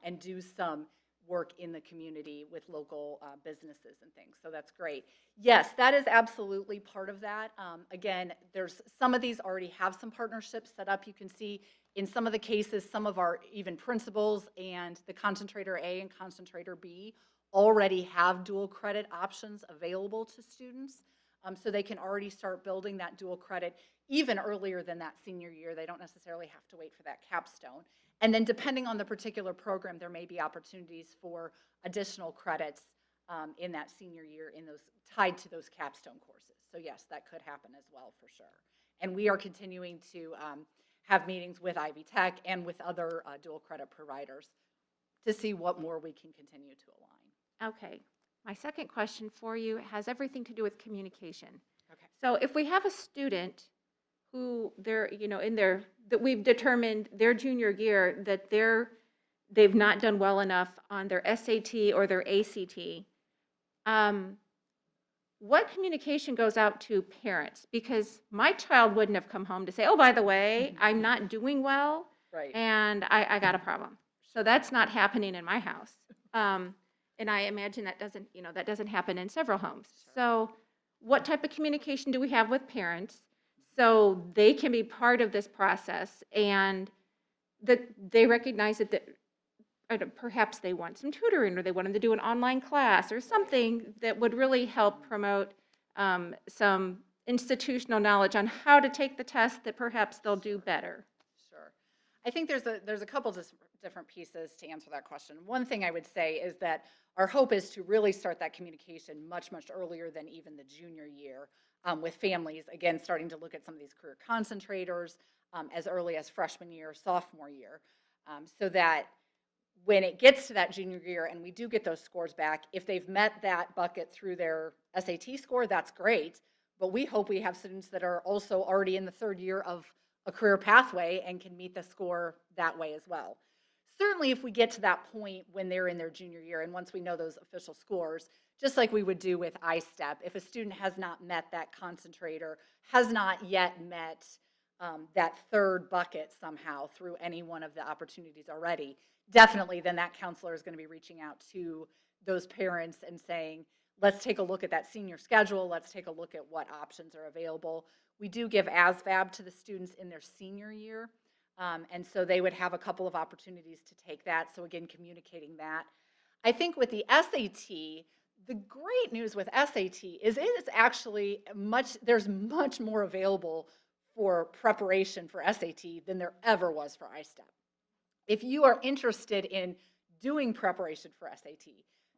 and do some work in the community with local businesses and things. So that's great. Yes, that is absolutely part of that. Again, there's some of these already have some partnerships set up. You can see in some of the cases, some of our even principals and the concentrator A and concentrator B already have dual credit options available to students. So they can already start building that dual credit even earlier than that senior year. They don't necessarily have to wait for that capstone. And then depending on the particular program, there may be opportunities for additional credits in that senior year in those tied to those capstone courses. So yes, that could happen as well for sure. And we are continuing to have meetings with Ivy Tech and with other dual credit providers to see what more we can continue to align. Okay. My second question for you has everything to do with communication. Okay. So if we have a student who that we've determined their junior year that they've not done well enough on their SAT or their ACT, what communication goes out to parents? Because my child wouldn't have come home to say, oh, by the way, I'm not doing well, Right. and I got a problem. So that's not happening in my house. And I imagine that doesn't happen in several homes. So what type of communication do we have with parents so they can be part of this process and that they recognize that perhaps they want some tutoring or they want them to do an online class or something that would really help promote some institutional knowledge on how to take the test that perhaps they'll do better? Sure. I think there's a couple different pieces to answer that question. One thing I would say is that our hope is to really start that communication much, much earlier than even the junior year with families, again, starting to look at some of these career concentrators as early as freshman year, sophomore year, so that when it gets to that junior year and we do get those scores back, if they've met that bucket through their SAT score, that's great. But we hope we have students that are also already in the third year of a career pathway and can meet the score that way as well. Certainly if we get to that point when they're in their junior year and once we know those official scores, just like we would do with I-STEP, if a student has not met that concentrator, has not yet met that third bucket somehow through any one of the opportunities already, definitely then that counselor is going to be reaching out to those parents and saying, let's take a look at that senior schedule, let's take a look at what options are available. We do give ASVAB to the students in their senior year, and so they would have a couple of opportunities to take that, so again, communicating that. I think with the SAT, the great news with SAT is it is actually there's much more available for preparation for SAT than there ever was for I-STEP. If you are interested in doing preparation for SAT,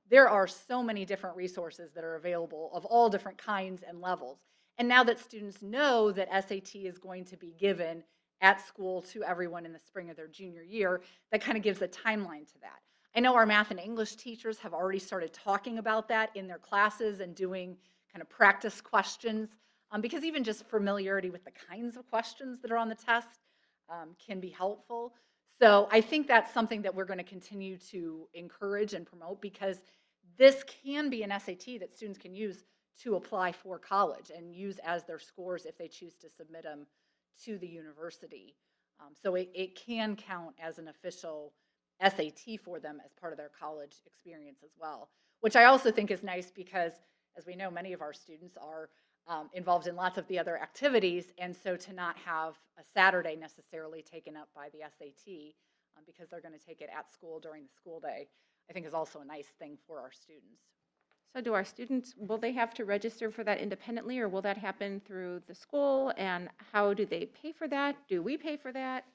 there are so many different resources that are available of all different kinds and levels. And now that students know that SAT is going to be given at school to everyone in the spring of their junior year, that kind of gives a timeline to that. I know our math and English teachers have already started talking about that in their classes and doing kind of practice questions, because even just familiarity with the kinds of questions that are on the test can be helpful. So I think that's something that we're going to continue to encourage and promote, because this can be an SAT that students can use to apply for college and use as their scores if they choose to submit them to the university. So it can count as an official SAT for them as part of their college experience as well, which I also think is nice because, as we know, many of our students are involved in lots of the other activities, and so to not have a Saturday necessarily taken up by the SAT because they're going to take it at school during the school day, I think is also a nice thing for our students. So do our students, will they have to register for that independently, or will that happen through the school? And how do they pay for that? Do we pay for that?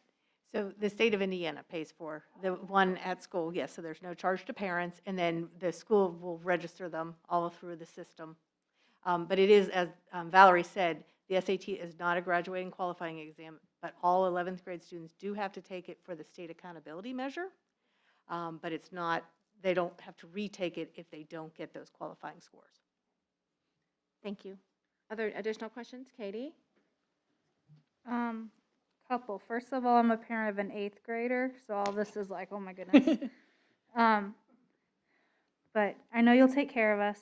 So the state of Indiana pays for the one at school, yes, so there's no charge to parents, and then the school will register them all through the system. But it is, as Valerie said, the SAT is not a graduating qualifying exam, but all 11th grade students do have to take it for the state accountability measure. But it's not, they don't have to retake it if they don't get those qualifying scores. Thank you. Other additional questions? Katie? Couple. First of all, I'm a parent of an 8th grader, so all this is like, oh my goodness. But I know you'll take care of us,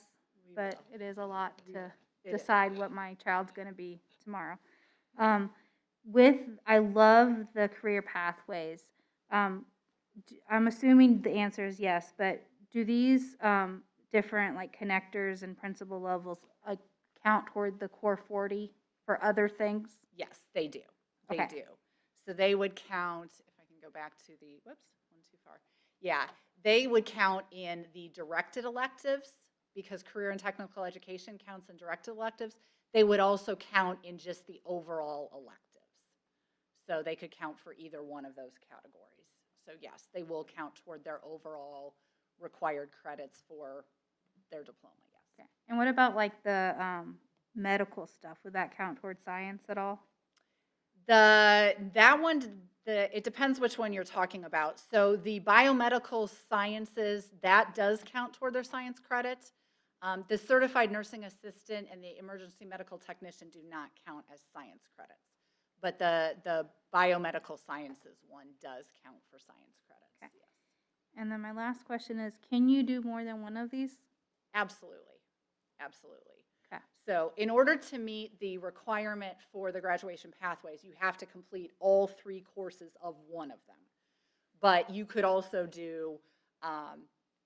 but it is a lot to decide what my child's going to be tomorrow. I love the career pathways. I'm assuming the answer is yes, but do these different like connectors and principal levels count toward the core 40 for other things? Yes, they do. They Okay. do. So they would count, if I can go back to the, whoops, one too far. Yeah, they would count in the directed electives because career and technical education counts in directed electives. They would also count in just the overall electives. So they could count for either one of those categories. So yes, they will count toward their overall required credits for their diploma, yes. Okay. And what about like the medical stuff? Would that count toward science at all? That one, it depends which one you're talking about. So the biomedical sciences, that does count toward their science credit. The certified nursing assistant and the emergency medical technician do not count as science credits. But the biomedical sciences one does count for science credits. Okay. Yes. And then my last question is, can you do more than one of these? Absolutely. Absolutely. Okay. So in order to meet the requirement for the graduation pathways, you have to complete all 3 courses of one of them. But you could also do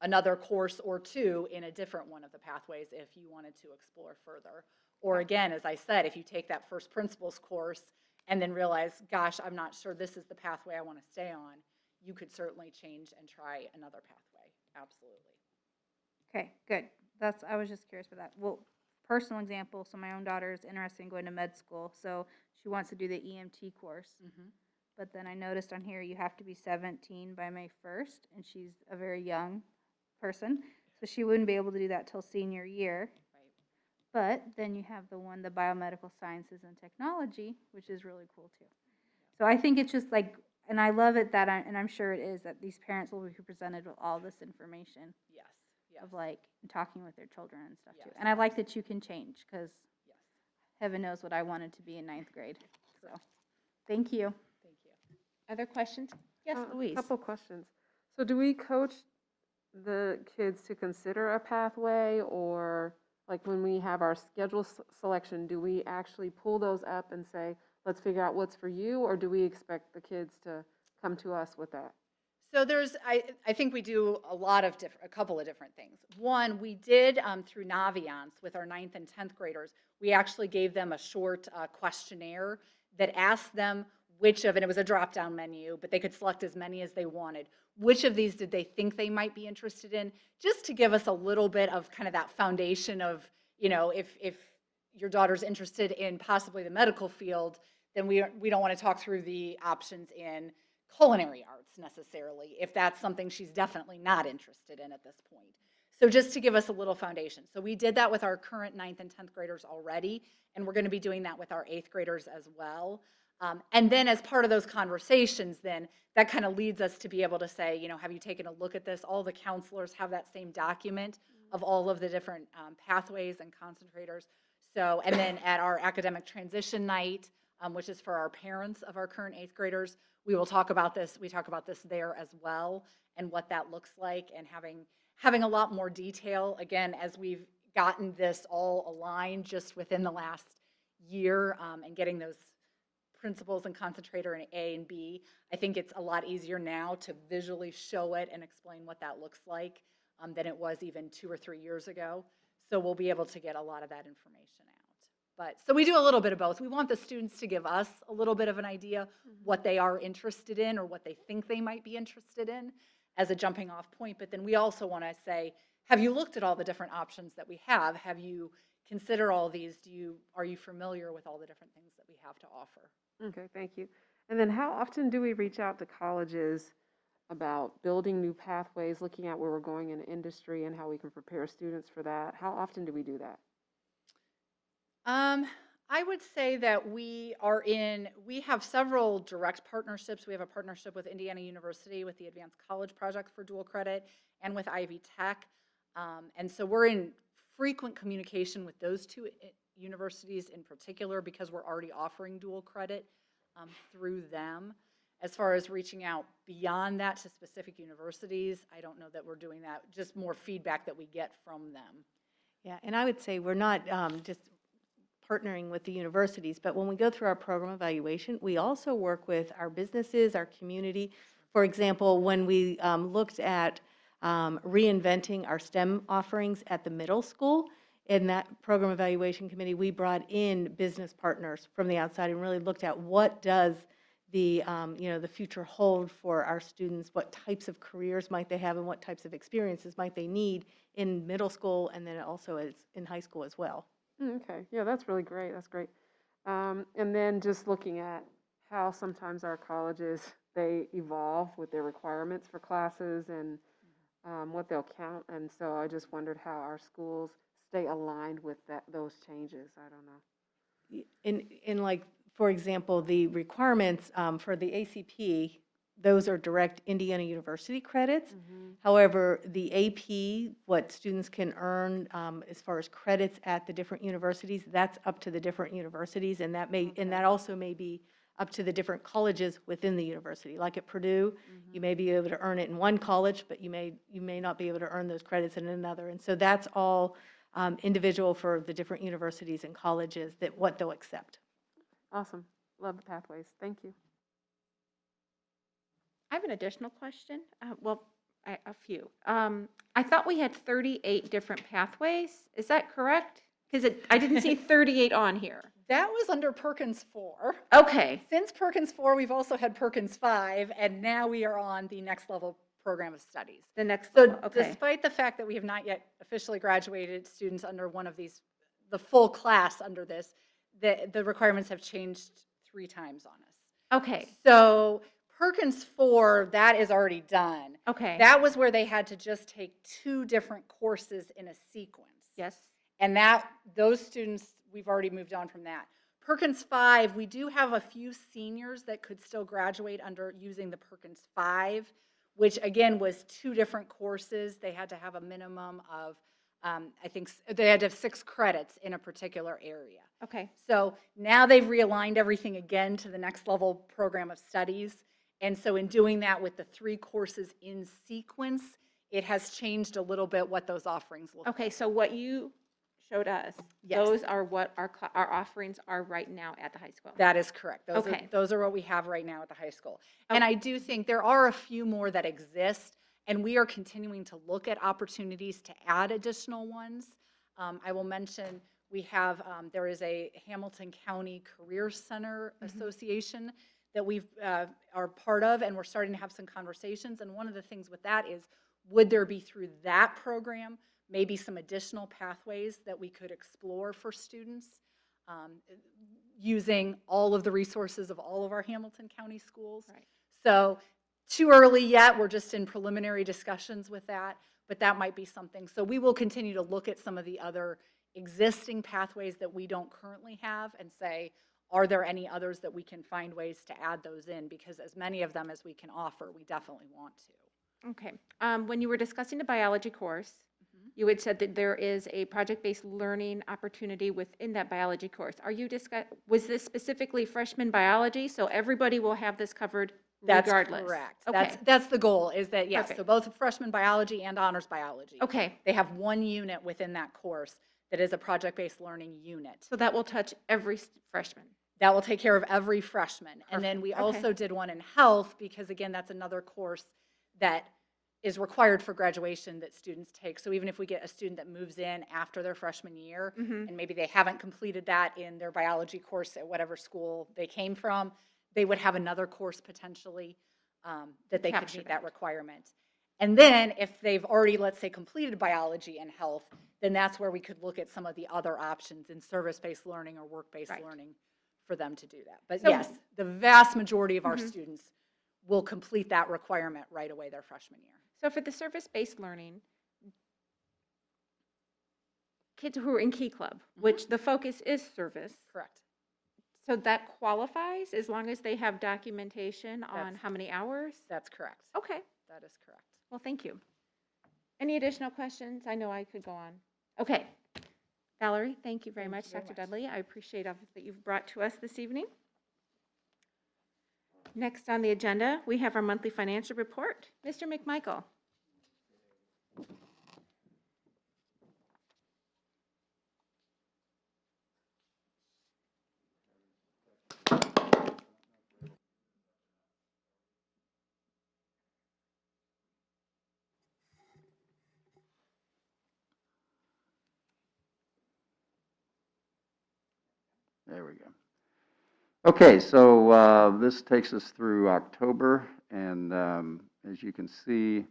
another course or 2 in a different one of the pathways if you wanted to explore further. Or again, as I said, if you take that first principles course and then realize, gosh, I'm not sure this is the pathway I want to stay on, you could certainly change and try another pathway. Absolutely. Okay, good. I was just curious for that. Well, personal example, so my own daughter is interested in going to med school, so she wants to do the EMT course. But then I noticed on here you have to be 17 by May 1st, and she's a very young person, so she wouldn't be able to do that till senior year. But then you have the biomedical sciences and technology, which is really cool too. So I think it's just like, and I love it that, and I'm sure it is, that these parents will be presented with all this information. Yes. Yes. Of like talking with their children and stuff too. Yes. And I like that you can change because heaven knows what I wanted to be in 9th grade. So, thank you. Thank you. Other questions? Yes, Louise. A couple questions. So do we coach the kids to consider a pathway, or like when we have our schedule selection, do we actually pull those up and say, let's figure out what's for you, or do we expect the kids to come to us with that? So I think we do a couple of different things. One, we did through Naviance with our 9th and 10th graders, we actually gave them a short questionnaire that asked them and it was a drop-down menu, but they could select as many as they wanted. Which of these did they think they might be interested in? Just to give us a little bit of kind of that foundation of, if your daughter's interested in possibly the medical field, then we don't want to talk through the options in culinary arts necessarily, if that's something she's definitely not interested in at this point. So just to give us a little foundation. So we did that with our current 9th and 10th graders already, and we're going to be doing that with our 8th graders as well. And then as part of those conversations, then that kind of leads us to be able to say, have you taken a look at this? All the counselors have that same document of all of the different pathways and concentrators. So, and then at our academic transition night, which is for our parents of our current 8th graders, we will talk about this. We talk about this there as well and what that looks like, and having a lot more detail, again, as we've gotten this all aligned just within the last year and getting those principles and concentrator in A and B. I think it's a lot easier now to visually show it and explain what that looks like than it was even 2 or 3 years ago. So we'll be able to get a lot of that information out. So we do a little bit of both. We want the students to give us a little bit of an idea what they are interested in or what they think they might be interested in as a jumping off point. But then we also want to say, have you looked at all the different options that we have? Have you considered all these? Are you familiar with all the different things that we have to offer? Okay, thank you. And then how often do we reach out to colleges about building new pathways, looking at where we're going in industry and how we can prepare students for that? How often do we do that? I would say that we have several direct partnerships. We have a partnership with Indiana University with the Advanced College Project for dual credit and with Ivy Tech. And so we're in frequent communication with those two universities in particular because we're already offering dual credit through them. As far as reaching out beyond that to specific universities, I don't know that we're doing that, just more feedback that we get from them. Yeah, and I would say we're not just partnering with the universities, but when we go through our program evaluation, we also work with our businesses, our community. For example, when we looked at reinventing our STEM offerings at the middle school, in that program evaluation committee, we brought in business partners from the outside and really looked at what does the future hold for our students, what types of careers might they have and what types of experiences might they need in middle school and then also as in high school as well. Okay, yeah, that's really great. That's great. And then just looking at how sometimes our colleges, they evolve with their requirements for classes and what they'll count. And so I just wondered how our schools stay aligned with those changes. I don't know. In like, for example, the requirements for the ACP, those are direct Indiana University credits. However, the AP, what students can earn as far as credits at the different universities, that's up to the different universities, and that also may be up to the different colleges within the university. Like at Purdue, you may be able to earn it in one college, but you may not be able to earn those credits in another. And so that's all individual for the different universities and colleges that what they'll accept. Awesome. Love the pathways. Thank you. I have an additional question. A few. I thought we had 38 different pathways. Is that correct? Because I didn't see 38 on here. That was under Perkins 4. Okay. Since Perkins 4, we've also had Perkins 5, and now we are on the next level program of studies. The next So level, okay. despite the fact that we have not yet officially graduated students under one of these, the full class under this, the requirements have changed 3 times on us. Okay. So Perkins 4, that is already done. Okay. That was where they had to just take 2 different courses in a sequence. Yes. And those students, we've already moved on from that. Perkins 5, we do have a few seniors that could still graduate under using the Perkins 5, which again was 2 different courses. They had to have a minimum of, I think they had to have 6 credits in a particular area. Okay. So now they've realigned everything again to the next level program of studies. And so in doing that with the 3 courses in sequence, it has changed a little bit what those offerings look like. Okay, so what you showed us, Yes. those are what our offerings are right now at the high school. That is correct. Those are what we have right now at the high school. And I do think there are a few more that exist, and we are continuing to look at opportunities to add additional ones. I will mention we have, there is a Hamilton County Career Center Association that we are part of, and we're starting to have some conversations. And one of the things with that is, would there be through that program maybe some additional pathways that we could explore for students using all of the resources of all of our Hamilton County schools? Right. So too early yet, we're just in preliminary discussions with that, but that might be something. So we will continue to look at some of the other existing pathways that we don't currently have and say, are there any others that we can find ways to add those in? Because as many of them as we can offer, we definitely want to. Okay. When you were discussing the biology course, you had said that there is a project-based learning opportunity within that biology course. Was this specifically freshman biology? So everybody will have this covered regardless? That's correct. Okay. That's the goal, is that, yes, Perfect. so both freshman biology and honors biology. Okay. They have one unit within that course that is a project-based learning unit. So that will touch every freshman? That will take care of every freshman. Perfect. And then we Okay. also did one in health, because again, that's another course that is required for graduation that students take. So even if we get a student that moves in after their freshman year, and maybe they haven't completed that in their biology course at whatever school they came from, they would have another course potentially that they could Capture meet that requirement. And then if they've already, let's say, completed biology and health, then that's where we could look at some of the other options in service-based learning or work-based Right. learning for them to do that. But So- yes, the vast majority of our Mhm. students will complete that requirement right away their freshman year. So for the service-based learning, kids who are in Key Club, which the focus is service, Correct. so that qualifies as long as they have documentation on That's- how many hours? That's correct. Okay, That is correct. well, thank you. Any additional questions? I know I could go on. Okay. Valerie, thank you very Thank much. you very Dr. much. Dudley, I appreciate all that you've brought to us this evening. Next on the agenda, we have our monthly financial report. Mr. McMichael. There we go. Okay, so this takes us through October, and as you can see,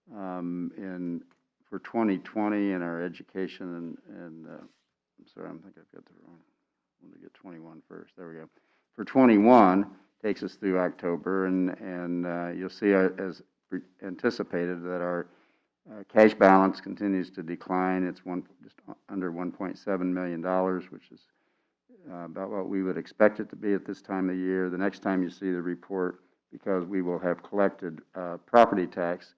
for 2020 in our education and I'm sorry, I think I've got the wrong. Let me get 21 first. There we go. For 21 takes us through October, and you'll see as anticipated that our cash balance continues to decline. It's just under $1.7 million, which is about what we would expect it to be at this time of year. The next time you see the report, because we will have collected property tax,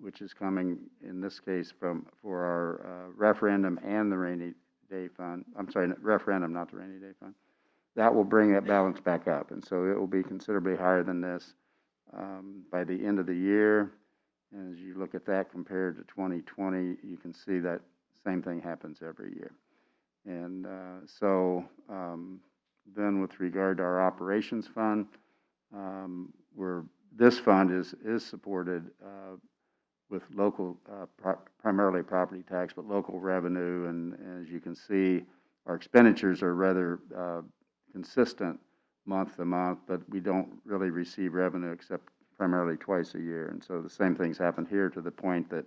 which is coming in this case for our referendum and the rainy day fund. I'm sorry, referendum, not the rainy day fund. That will bring that balance back up, and so it will be considerably higher than this by the end of the year. And as you look at that compared to 2020, you can see that same thing happens every year. And then with regard to our operations fund, this fund is supported with local, primarily property tax, but local revenue. And as you can see, our expenditures are rather consistent month to month, but we don't really receive revenue except primarily twice a year. And so the same things happened here, to the point that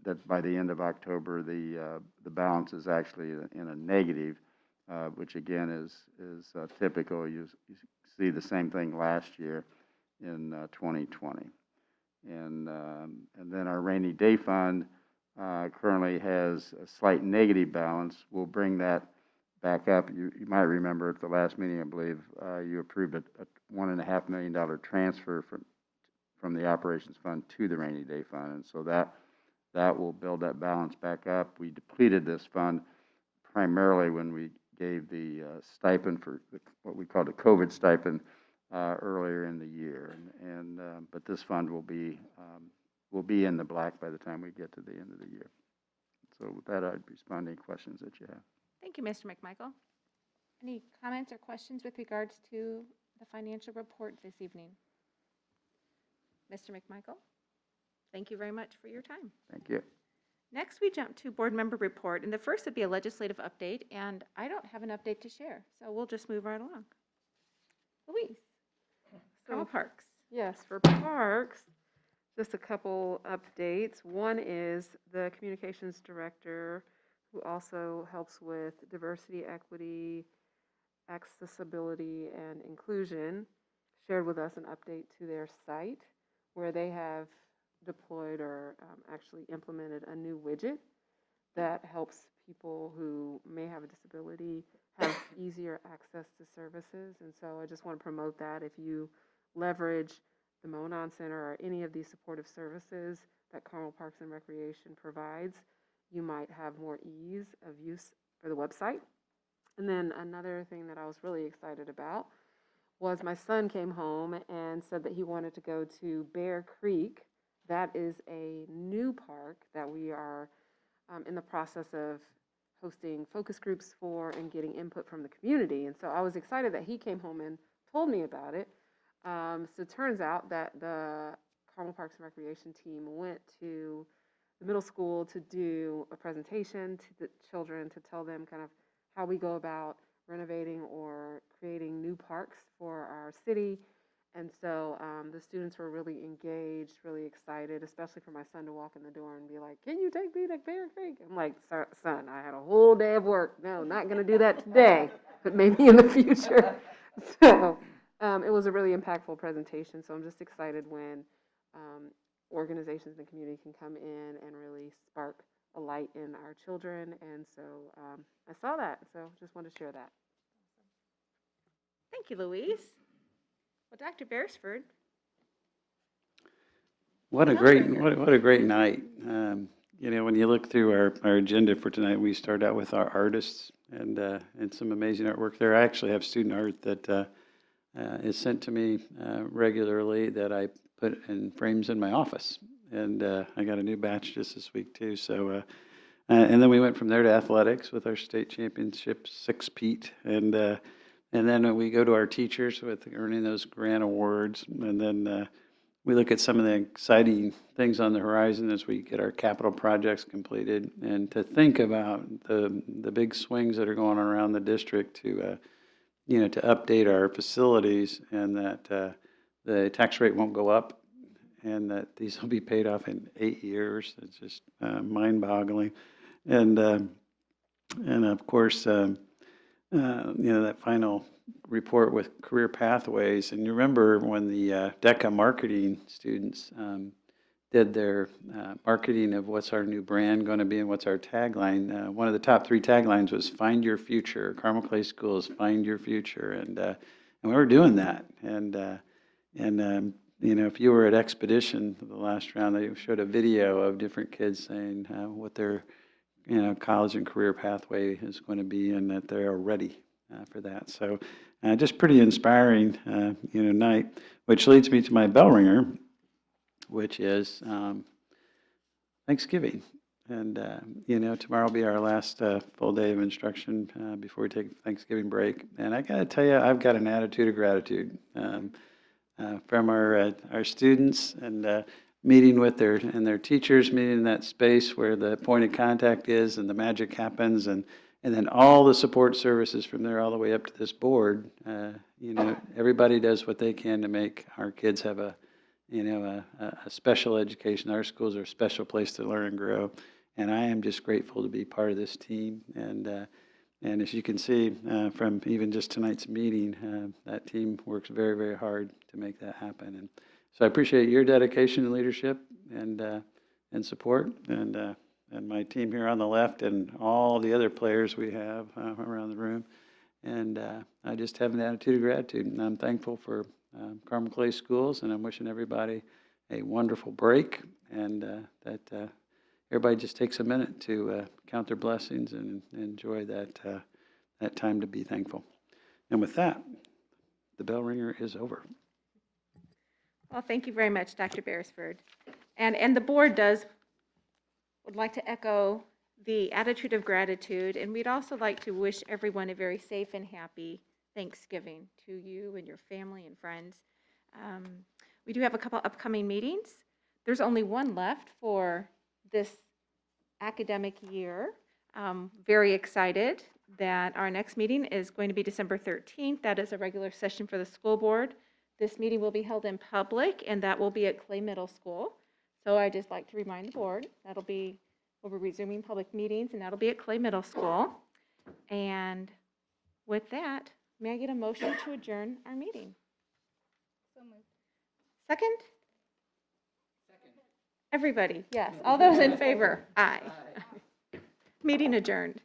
that by the end of October, the balance is actually in a negative, which again is typical. You see the same thing last year in 2020. And then our rainy day fund currently has a slight negative balance. We'll bring that back up. You might remember at the last meeting, I believe, you approved a $1.5 million transfer from the operations fund to the rainy day fund, and so that will build that balance back up. We depleted this fund primarily when we gave the stipend for what we called a COVID stipend earlier in the year, but this fund will be in the black by the time we get to the end of the year. So with that, I'd respond to any questions that you have. Thank you, Mr. McMichael. Any comments or questions with regards to the financial report this evening? Mr. McMichael, thank you very much for your time. Thank you. Next, we jump to board member report, and the first would be a legislative update, and I don't have an update to share, so we'll just move right along. Louise, Carmel Parks. Yes, for parks, just a couple updates. One is the communications director, who also helps with diversity, equity, accessibility, and inclusion, shared with us an update to their site where they have deployed or actually implemented a new widget that helps people who may have a disability have easier access to services. And so I just want to promote that. If you leverage the Monon Center or any of these supportive services that Carmel Parks and Recreation provides, you might have more ease of use for the website. And then another thing that I was really excited about was my son came home and said that he wanted to go to Bear Creek. That is a new park that we are in the process of hosting focus groups for and getting input from the community. And so I was excited that he came home and told me about it. So it turns out that the Carmel Parks and Recreation team went to the middle school to do a presentation to the children to tell them kind of how we go about renovating or creating new parks for our city. And so the students were really engaged, really excited, especially for my son to walk in the door and be like, "Can you take me to Bear Creek?" I'm like, "Son, I had a whole day of work. No, not going to do that today, but maybe in the future." So it was a really impactful presentation. So I'm just excited when organizations in the community can come in and really spark a light in our children. And so I saw that. So just wanted to share that. Thank you, Louise. Well, Dr. Beresford. What a great, what a great night. You know, when you look through our agenda for tonight, we start out with our artists and some amazing artwork there. I actually have student art that is sent to me regularly that I put in frames in my office. And I got a new batch just this week too. So, and then we went from there to athletics with our state championship 6-peat. And then we go to our teachers with earning those grant awards. And then we look at some of the exciting things on the horizon as we get our capital projects completed, and to think about the big swings that are going on around the district to you know, to update our facilities, and that the tax rate won't go up, and that these will be paid off in 8 years. It's just mind-boggling, and of course, you know, that final report with career pathways. And you remember when the DECA marketing students did their marketing of what's our new brand going to be and what's our tagline. One of the top 3 taglines was "Find Your Future." Carmel Clay Schools, find your future, and we were doing that. And you know, if you were at Expedition the last round, they showed a video of different kids saying what their, you know, college and career pathway is going to be, and that they are ready for that. So just pretty inspiring, you know, night, which leads me to my bell ringer, which is Thanksgiving. And, you know, tomorrow will be our last full day of instruction before we take Thanksgiving break. And I got to tell you, I've got an attitude of gratitude from our students, and meeting with their teachers, meeting in that space where the point of contact is and the magic happens, and then all the support services from there all the way up to this board. You know, everybody does what they can to make our kids have a, you know, a special education. Our schools are a special place to learn and grow, and I am just grateful to be part of this team. And as you can see from even just tonight's meeting, that team works very, very hard to make that happen. And so I appreciate your dedication and leadership and support, and my team here on the left, and all the other players we have around the room. And I just have an attitude of gratitude, and I'm thankful for Carmel Clay Schools, and I'm wishing everybody a wonderful break, and that everybody just takes a minute to count their blessings and enjoy that time to be thankful. And with that, the bell ringer is over. Well, thank you very much, Dr. Beresford. And the board would like to echo the attitude of gratitude, and we'd also like to wish everyone a very safe and happy Thanksgiving to you and your family and friends. We do have a couple upcoming meetings. There's only one left for this academic year. Very excited that our next meeting is going to be December 13th. That is a regular session for the school board. This meeting will be held in public, and that will be at Clay Middle School. So I just like to remind the board, we'll be resuming public meetings, and that'll be at Clay Middle School. And with that, may I get a motion to adjourn our meeting? So moved. Second? Everybody, yes. All those in favor? Aye. Meeting adjourned.